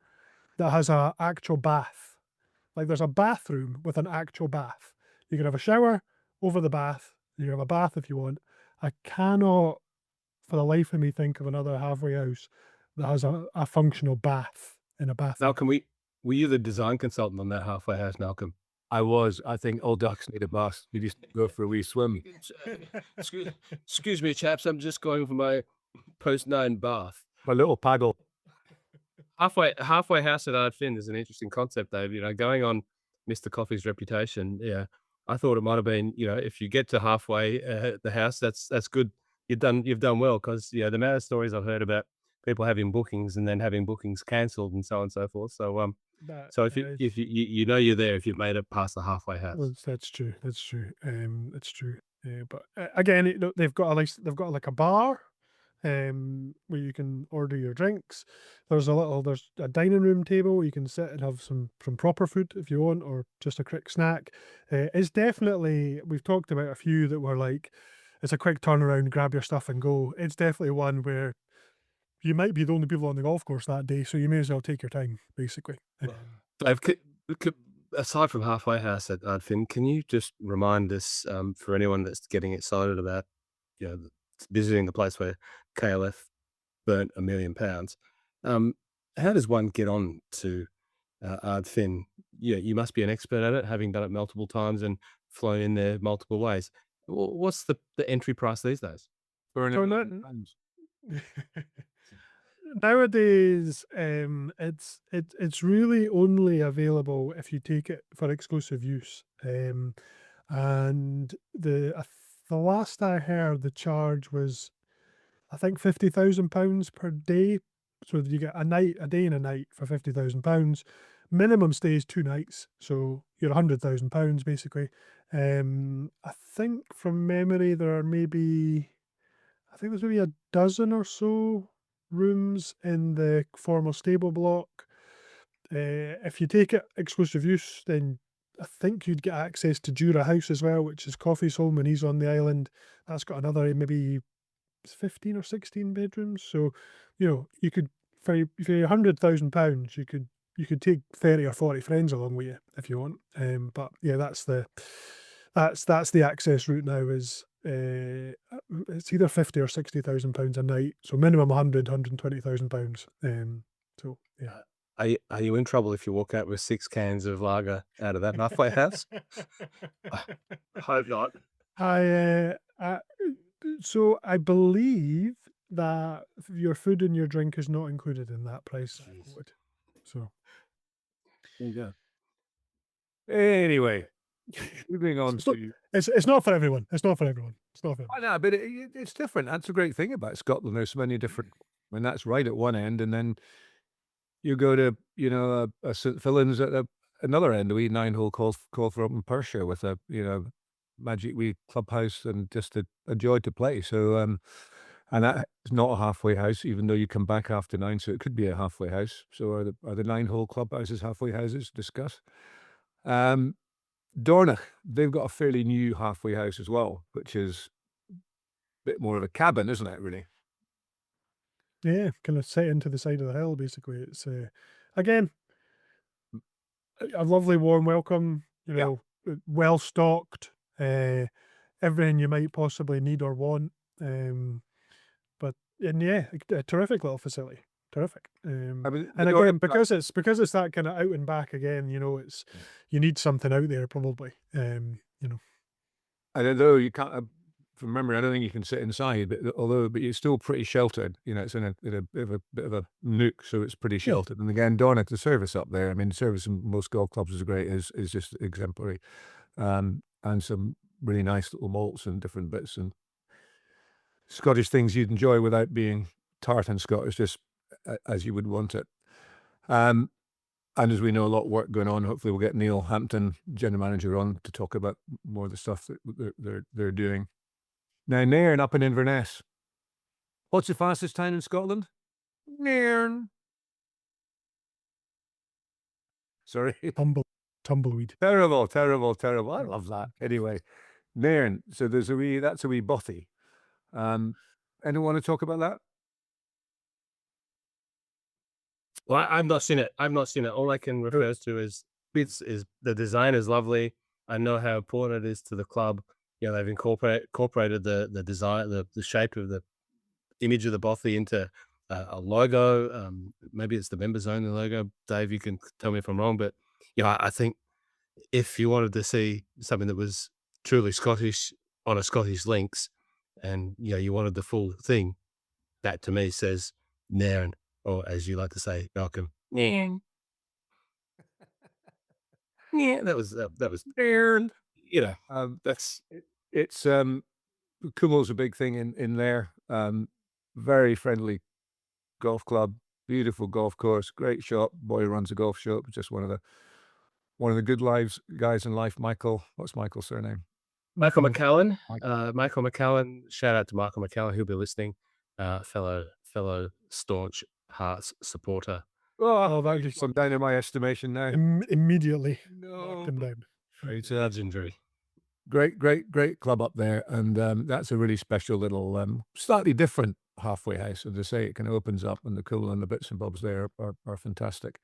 that has an actual bath. Like there's a bathroom with an actual bath. You can have a shower over the bath. You can have a bath if you want. I cannot for the life of me think of another halfway house that has a functional bath in a bathroom. Malcolm, were you the design consultant on that halfway house, Malcolm? I think all ducks need a bath. You just go for a wee swim. Excuse me, chaps. I'm just going for my post-9 bath. A little paddle. Halfway house at Ardfinn is an interesting concept, Dave. You know, going on Mr. Coffee's reputation, yeah, I thought it might have been, you know, if you get to halfway the house, that's good. You've done well, because the amount of stories I've heard about people having bookings and then having bookings cancelled and so on and so forth. So That so if is- you know you're there if you've made it past the halfway house. well, that's true. That's true. It's true. But again, they've got like a bar, where you can order your drinks. There's a dining room table where you can sit and have some proper food if you want, or just a quick snack. It's definitely, we've talked about a few that were like, it's a quick turnaround, grab your stuff and go. It's definitely one where you might be the only people on the golf course that day, so you may as well take your time, basically. Dave, aside from halfway house at Ardfinn, can you just remind us, for anyone that's getting excited about, you know, visiting the place where KLF burnt £1 million, how does one get on to Ardfinn? Yeah, you must be an expert at it, having done it multiple times and flown in there multiple ways. What's the entry price these days? Burn So a not- million pounds. Nowadays, it's really only available if you take it for exclusive use. And the last I heard, the charge was, I think, £50,000 per day. So you get a day and a night for £50,000. Minimum stay is 2 nights, so you're £100,000 basically. I think from memory there are maybe, I think there's maybe a dozen or so rooms in the former stable block. If you take it exclusive use, then I think you'd get access to Jura House as well, which is Coffee's home when he's on the island. That's got another maybe 15 or 16 bedrooms. So, you know, you could, for £100,000, you could take 30 or 40 friends along with you if you want. But yeah, that's the access route now. Is it's either 50 or 60,000 pounds a night. So minimum 120,000 pounds. So yeah. Are you in trouble if you walk out with 6 cans of lager out of that halfway house? Hope not. So I believe that your food and your drink is not included in that price. that I Jeez. quoted. So There you go. Anyway, moving on It's not- to. it's not for everyone. It's not for everyone. It's not for everyone. I know, but it's different. That's a great thing about Scotland. There's so many different. I mean, that's right at one end, and then you go to a St Fillan's at another end, a wee 9-hole course up in Perthshire with a magic wee clubhouse and just a joy to play. So and that's not a halfway house, even though you come back after 9, so it could be a halfway house. So are the 9-hole clubhouses halfway houses? Discuss. Dornoch, they've got a fairly new halfway house as well, which is a bit more of a cabin, isn't it, really? Yeah, kind of set into the side of the hill. Basically, it's again a lovely warm welcome. You Yeah. know, well stocked. Everything you might possibly need or want. And yeah, a terrific little facility. Terrific. I mean, And the again, Dornoch- because it's that kind of out and back again, you know, it's you need something out there probably. You know, and although you can't, from memory, I don't think you can sit inside, but you're still pretty sheltered. You know, it's in a bit of a nook, so it's pretty sheltered. And again, Dornoch, the service up there, I mean, the service in most golf clubs is great, is just exemplary, and some really nice little malts and different bits and Scottish things you'd enjoy without being tart and Scottish, just as you would want it. And as we know, a lot of work going on. Hopefully, we'll get Neil Hampton, general manager, on to talk about more of the stuff that they're doing. Now, Nairn up in Inverness. What's the fastest town in Scotland? Nairn. Sorry. tumbleweed. Terrible. I love that. Anyway, Nairn. So that's a wee bothy. Anyone want to talk about that? Well, I've not seen it. All I can refer to is the design is lovely. I know how important it is to the club. You know, they've incorporated the design, the shape of the image of the bothy into a logo. Maybe it's the members only logo. Dave, you can tell me if I'm wrong, but I think if you wanted to see something that was truly Scottish on a Scottish links, and you wanted the full thing, that to me says Nairn, or as you like to say, Malcolm. Nairn. Yeah, that was Nairn. That's It's Cumul's a big thing in there. Very friendly golf club, beautiful golf course, great shop. Boy who runs a golf shop, just one of the good lives guys in life. Michael, what's Michael's surname? Michael Michael. McCallan. Michael McCallan. Shout out to Michael McCallan. He'll be listening. Fellow staunch Hearts supporter. Oh, that just I'm down in my estimation now. immediately No, knocked him down. it's Legendary. great club up there, and that's a really special little, slightly different halfway house. As I say, it kind of opens up, and the cool and the bits and bobs there are fantastic.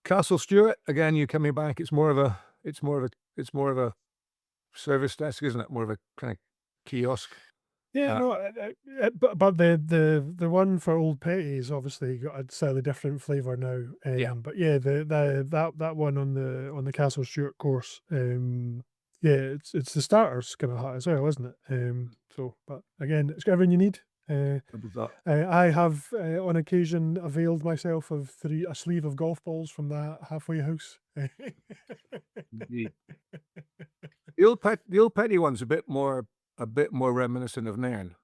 Castle Stewart, again, you coming back? It's more of a service desk, isn't it? More of a kind of kiosk. Yeah, no, but the one for Old Petty is obviously got a slightly different flavour now. Yeah. But yeah, that one on the Castle Stewart course, yeah, it's the starters kind of hut as well, isn't it? So, but again, it's got everything you need. I have on occasion availed myself of a sleeve of golf balls from that halfway house. The old Petty one's a bit more reminiscent of Nairn.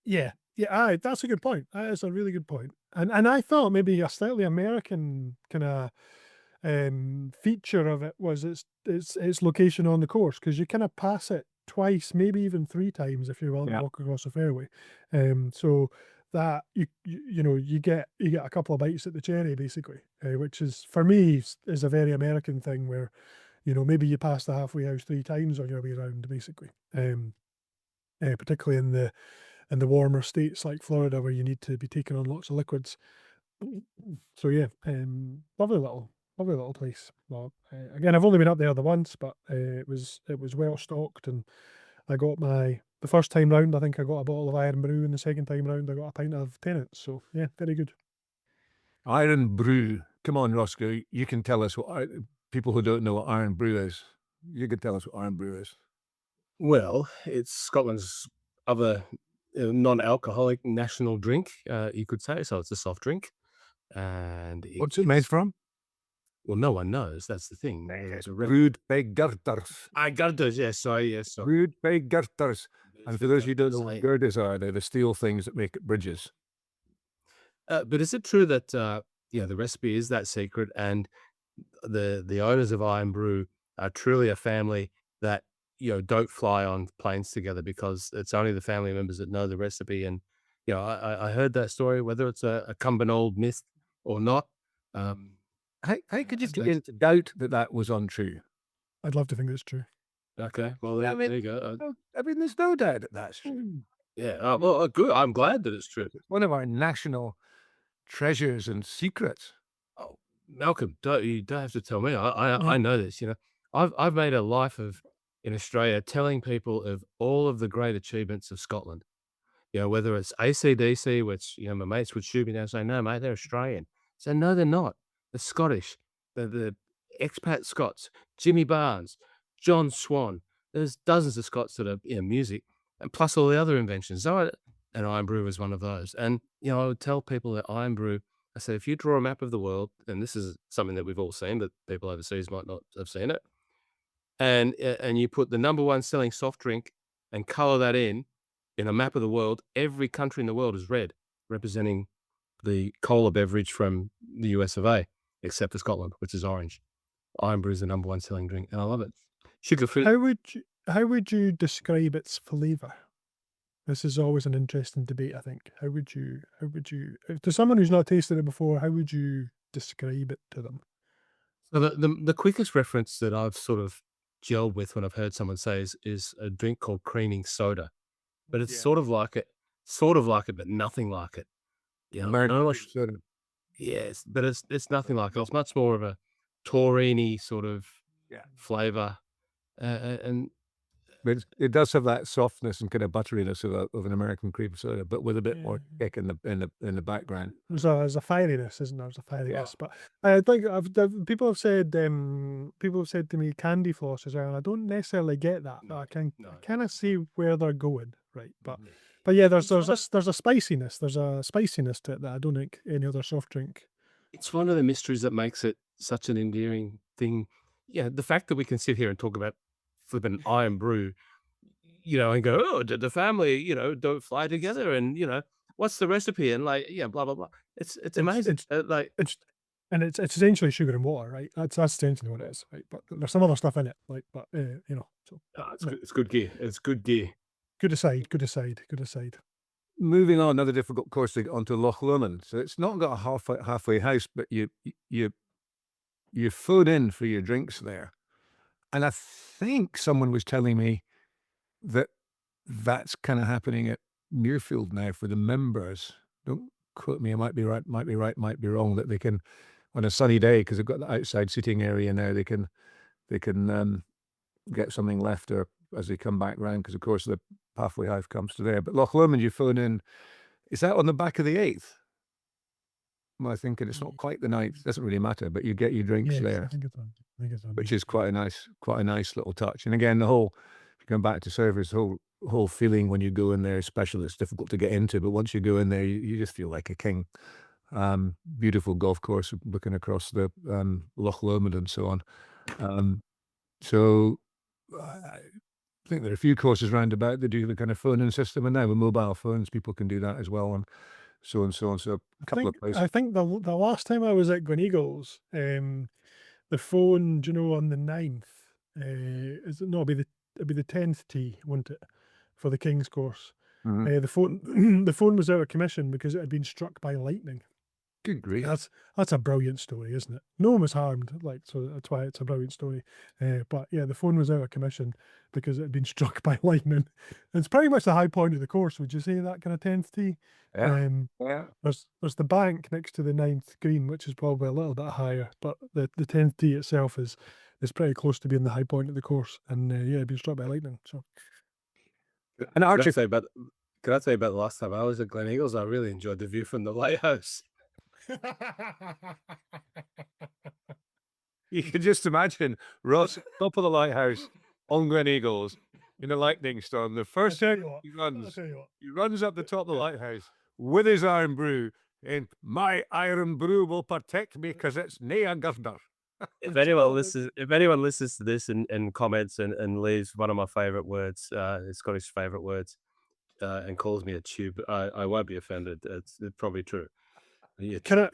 Yeah, aye, that's a good point. That is a really good point. And I thought maybe a slightly American kind of feature of it was its location on the course, because you kind of pass it twice, maybe even 3 times if you're willing Yeah. to walk across the fairway. So that you get a couple of bites at the cherry basically, which is for me is a very American thing where maybe you pass the halfway house 3 times on your way around basically. Particularly in the warmer states like Florida, where you need to be taking on lots of liquids. So yeah, lovely little place. Well, again, I've only been up there the once, but it was well stocked, and I got the first time round, I think I got a bottle of Iron Brew, and the second time round I got a pint of Tennent's. So yeah, very good. Iron Brew. Come on, Roscoe. You can tell us people who don't know what Iron Brew is. You can tell us what Iron Brew is. Well, it's Scotland's other non-alcoholic national drink, you could say. So it's a soft drink. And What's it made from? Well, no one knows. That's the thing. It's brewed by Gerters. I got those. Yes, sorry. Brewed by Gerters. And for those of you who don't know what girders are, they're the steel things that make bridges. But is it true that the recipe is that secret, and the owners of Iron Brew are truly a family that don't fly on planes together, because it's only the family members that know the recipe? And I heard that story, whether it's a Cumbernauld myth or not. How could you begin to doubt that was untrue? I'd love to think that's true. Okay, well there you go. I mean, there's no doubt that's true. Yeah, well, good. I'm glad that it's true. It's one of our national treasures and secrets. Oh, Malcolm, you don't have to tell me. I know this. I've made a life in Australia telling people of all of the great achievements of Scotland. Whether it's AC/DC, which my mates would shoot me down and say, "No, mate, they're Australian." So no, they're not. They're Scottish. The expat Scots, Jimmy Barnes, John Swan. There's dozens of Scots that are music, and plus all the other inventions. So and Iron Brew was one of those. And I would tell people that Iron Brew, I said, if you draw a map of the world, and this is something that we've all seen, but people overseas might not have seen it, and you put the number one selling soft drink and color that in a map of the world, every country in the world is red, representing the cola beverage from the US of A, except for Scotland, which is orange. Iron Brew is the number one selling drink, and I love it. Sugar-free. How would you describe its flavour? This is always an interesting debate, I think. How would you, to someone who's not tasted it before, how would you describe it to them? So the quickest reference that I've sort of gelled with when I've heard someone say is a drink called creaming soda, but it's sort of like it, but nothing like it. Soda. Yes, but it's nothing like it. It's much more of a taurini sort of flavor, and But it does have that softness and kind of butteriness of an American cream soda, but with a bit more kick in the background. There's a fieriness, isn't there? There's a fieriness, but I think people have said to me candy floss as well, and I don't necessarily get that, but I kind of see where they're going, right? But yeah, there's a spiciness, to it that I don't think any other soft drink. It's one of the mysteries that makes it such an endearing thing. Yeah, the fact that we can sit here and talk about flipping Iron Brew, and go, oh, did the family, don't fly together, and what's the recipe, and blah blah blah. It's amazing. It's essentially sugar and water, right? That's essentially what it is, right? But there's some other stuff in it, So it's good gear. It's good gear. Good aside. Moving on, another difficult course onto Loch Lomond. So it's not got a halfway house, but you phone in for your drinks there. And I think someone was telling me that that's kind of happening at Muirfield now for the members. Don't quote me, I might be right, might be wrong, that they can, on a sunny day, because they've got the outside seating area now, they can get something left or as they come back round, because of course the halfway house comes to there. But Loch Lomond, you phone in, is that on the back of the 8th? Am I thinking it's not quite the 9th? Doesn't really matter, but you get your drinks there, I think it's on. which is quite a nice little touch. And again, if you come back to service, the whole feeling when you go in there is special. It's difficult to get into, but once you go in there, you just feel like a king. Beautiful golf course looking across the Loch Lomond and so on. So I think there are a few courses round about that do the kind of phone-in system, and now with mobile phones, people can do that as well, and so on. So a couple of places. I think the last time I was at Gleneagles, the phone, on the 9th, it'd be the 10th tee, wouldn't it, for the King's course? Mhm. The phone was out of commission because it had been struck by lightning. Good grief. That's a brilliant story, isn't it? No one was harmed, so that's why it's a brilliant story. But yeah, the phone was out of commission because it had been struck by lightning. It's pretty much the high point of the course. Would you say that kind of 10th tee? Yeah. There's the bank next to the 9th green, which is probably a little bit higher, but the 10th tee itself is pretty close to being the high point of the course, and it'd been struck by lightning. So, And Archie, Can I say about the last time I was at Gleneagles? I really enjoyed the view from the lighthouse. you can just imagine Ross top of the lighthouse on Gleneagles in a lightning storm. The first I'll tell you what, he runs up the top of the lighthouse with his Iron Brew, and my Iron Brew will protect me because it's nae a governor. If anyone listens to this and comments and leaves one of my favorite words, Scottish favorite words, and calls me a tube, I won't be offended. It's probably true. Yeah, Can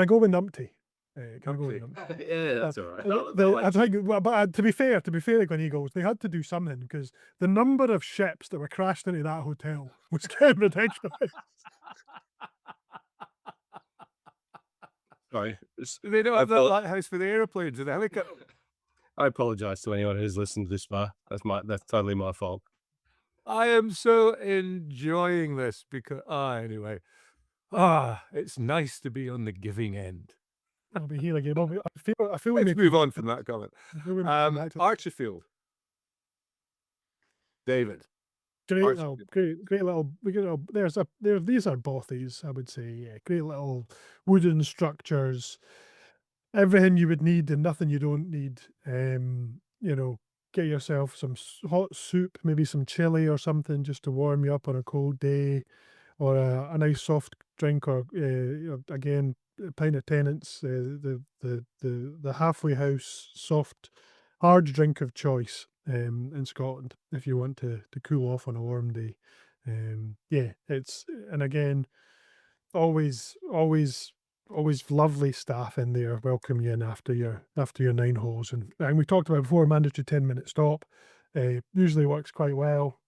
I go with numpty? Can I go with numpty? yeah, that's all right. I think, but to be fair to Gleneagles, they had to do something because the number of ships that were crashed into that hotel was getting ridiculous. Sorry. They don't have that lighthouse for the airplanes and the helicopter. I apologize to anyone who's listened this far. That's totally my fault. I am so enjoying this because anyway. It's nice to be on the giving end. I'll be here again. I feel Let's move on from that comment. Archerfield. David. Great little. These are bothies, I would say. Yeah, great little wooden structures. Everything you would need and nothing you don't need. Get yourself some hot soup, maybe some chili or something, just to warm you up on a cold day, or a nice soft drink, or again, a pint of Tennant's, the halfway house soft hard drink of choice in Scotland if you want to cool off on a warm day. And again, always lovely staff in there welcome you in after your 9 holes, and we talked about before, mandatory 10-minute stop usually works quite well.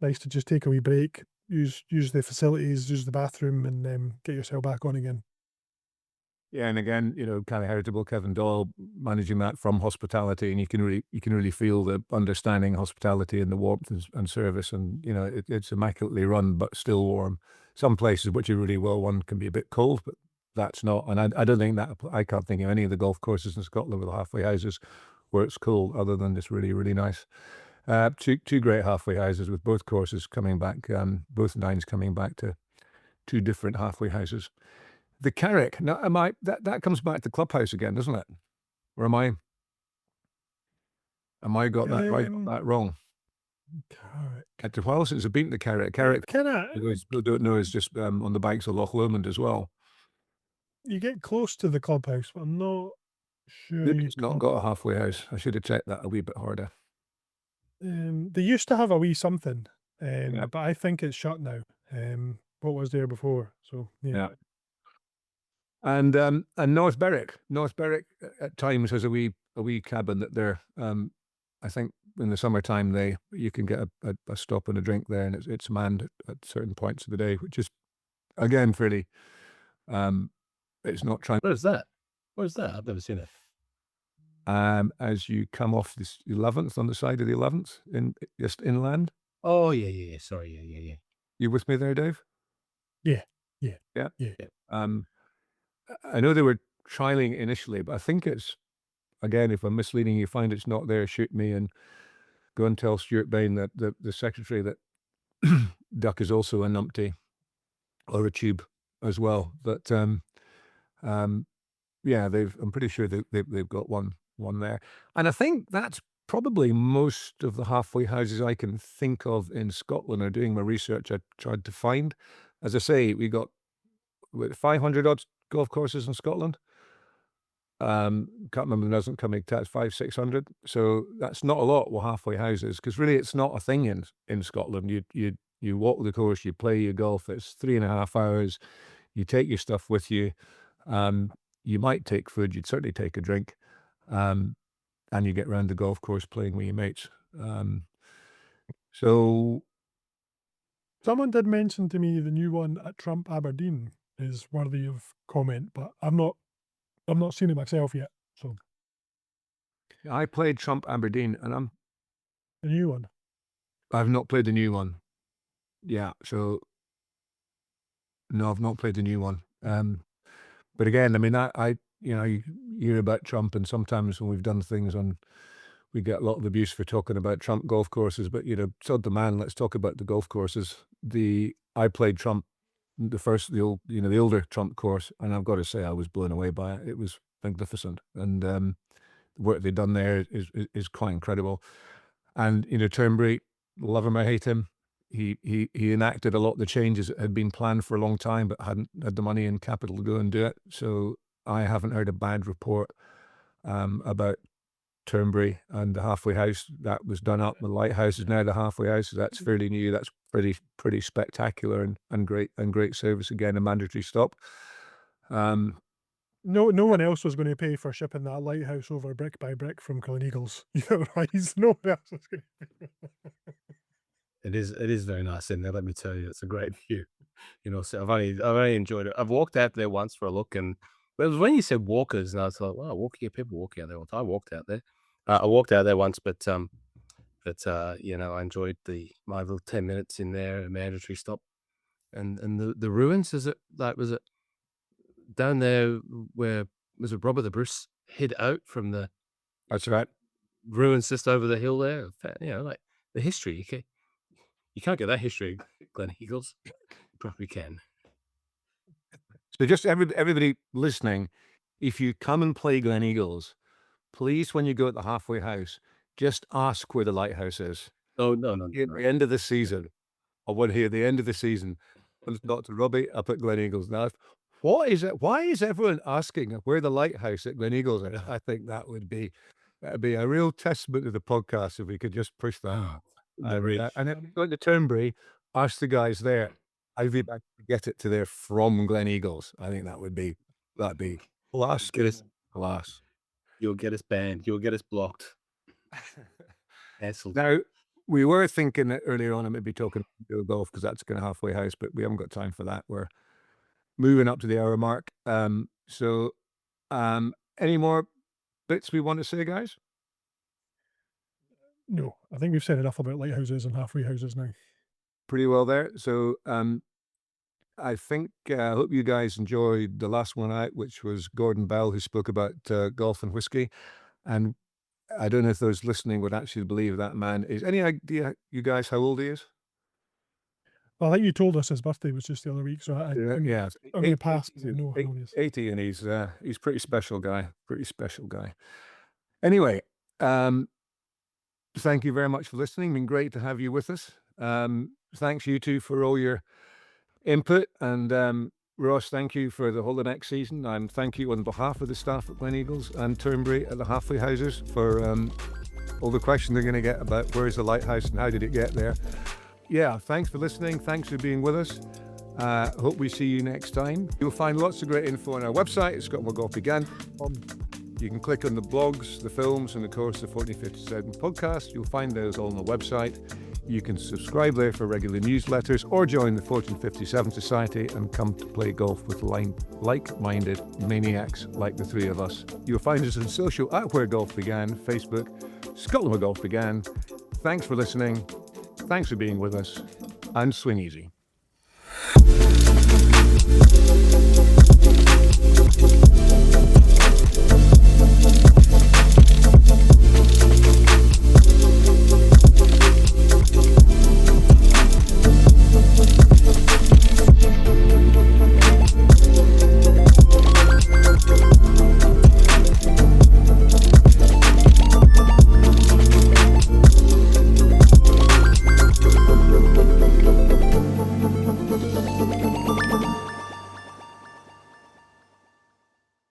Nice to just take a wee break, use the facilities, use the bathroom, and get yourself back on again. Yeah, and again, kind of heritable Kevin Doyle managing that from hospitality, and you can really feel the understanding hospitality and the warmth and service, and it's immaculately run but still warm. Some places which are really well run can be a bit cold, but that's not. And I don't think that I can't think of any of the golf courses in Scotland with the halfway houses where it's cold, other than this really really nice Two great halfway houses with both courses coming back, both nines coming back to two different halfway houses. The Carrick, now that comes back to Clubhouse again, doesn't it? Or am I got that right, that wrong? Carrick. Well, since I've been to Carrick, for Kinda, those who don't know, is just on the banks of Loch Lomond as well. you get close to the clubhouse, but I'm not sure Maybe you it's not got a halfway house. I should have checked that a wee bit harder. They used to have a wee something, Yeah. but I think it's shut now. What was there before? So yeah. And North Berwick at times has a wee cabin that they're I think in the summertime you can get a stop and a drink there, and it's manned at certain points of the day, which is again fairly it's not trying Where's that? Where's that? I've never seen it. as you come off this 11th on the side of the 11th in just inland. Oh yeah. Sorry, yeah. You with me there, Dave? Yeah. I know they were trialing initially, but I think it's, again, if I'm misleading you, find it's not there, shoot me and go and tell Stuart Bain that the secretary that duck is also a numpty or a tube as well. But yeah, I'm pretty sure they've got one there, and I think that's probably most of the halfway houses I can think of in Scotland. Or doing my research, I tried to find. As I say, we got 500 odd golf courses in Scotland. Can't remember the doesn't coming to 500-600. So that's not a lot with halfway houses, because really it's not a thing in Scotland. You walk the course, you play your golf. It's 3.5 hours. You take your stuff with you. You might take food. You'd certainly take a drink, and you get round the golf course playing with your mates. So Someone did mention to me the new one at Trump Aberdeen is worthy of comment, but I've not seen it myself yet. So I played Trump Aberdeen, and the new one. I've not played the new one. Yeah, so no, I've not played the new one. But again, I mean, you hear about Trump, and sometimes when we've done things we get a lot of abuse for talking about Trump golf courses. But sod the man, let's talk about the golf courses. I played Trump, the older Trump course, and I've got to say I was blown away by it. It was magnificent, and the work they've done there is quite incredible. And Turnberry, love him or hate him, he enacted a lot of the changes that had been planned for a long time, but hadn't had the money and capital to go and do it. So I haven't heard a bad report about Turnberry and the halfway house that was done up. The lighthouse is now the halfway house. So that's fairly new. That's pretty spectacular and great service. Again, a mandatory stop. No one else was going to pay for shipping that lighthouse over brick by brick from Gleneagles. Right? No one else was going to pay. It is very nice in there. Let me tell you, it's a great view. So I've only enjoyed it. I've walked out there once for a look, and it was when you said walkers, and I was like, wow, people walking out there all the time. I walked out there. I walked out there once, but I enjoyed my little 10 minutes in there, a mandatory stop, and the ruins. Was it down there where was it Robert the Bruce hid out from the That's right. ruins just over the hill there? Like the history. You can't get that history, Gleneagles. You probably can. So just everybody listening, if you come and play Gleneagles, please, when you go at the halfway house, just ask where the lighthouse is. Oh no. At the end of the season, I want to hear the end of the season. When it's Dr. Robbie up at Gleneagles. Now, what is it? Why is everyone asking where the lighthouse at Gleneagles is? I think that'd be a real testament to the podcast if we could just push that. And if you go to Turnberry, ask the guys there. I'd be back to get it to there from Gleneagles. I think that'd be class. Class. You'll get us banned. You'll get us blocked. Now, we were thinking that earlier on I might be talking about golf because that's kind of halfway house, but we haven't got time for that. We're moving up to the hour mark. Any more bits we want to say, guys? No, I think we've said enough about lighthouses and halfway houses now. Pretty well there. So I think I hope you guys enjoyed the last one out, which was Gordon Bell, who spoke about golf and whiskey. And I don't know if those listening would actually believe that man is. Any idea, you guys, how old he is? Well, I think you told us his birthday was just the other week, so I'm Yeah, going to pass. 80, No, no, he is. 80, and he's pretty special guy. Pretty special guy. Anyway, thank you very much for listening. Been great to have you with us. Thanks you two for all your input, and Ross, thank you for the whole of next season. Thank you on behalf of the staff at Glen Eagles and Turnberry at the halfway houses for all the questions they're going to get about where's the lighthouse and how did it get there. Yeah, thanks for listening. Thanks for being with us. Hope we see you next time. You'll find lots of great info on our website. It's got where golf began. You can click on the blogs, the films, and of course the 1457 podcast. You'll find those all on the website. You can subscribe there for regular newsletters or join the 1457 Society and come to play golf with like-minded maniacs like the three of us. You'll find us on social at Where Golf Began, Facebook, Scotland Where Golf Began. Thanks for listening. Thanks for being with us, and swing easy.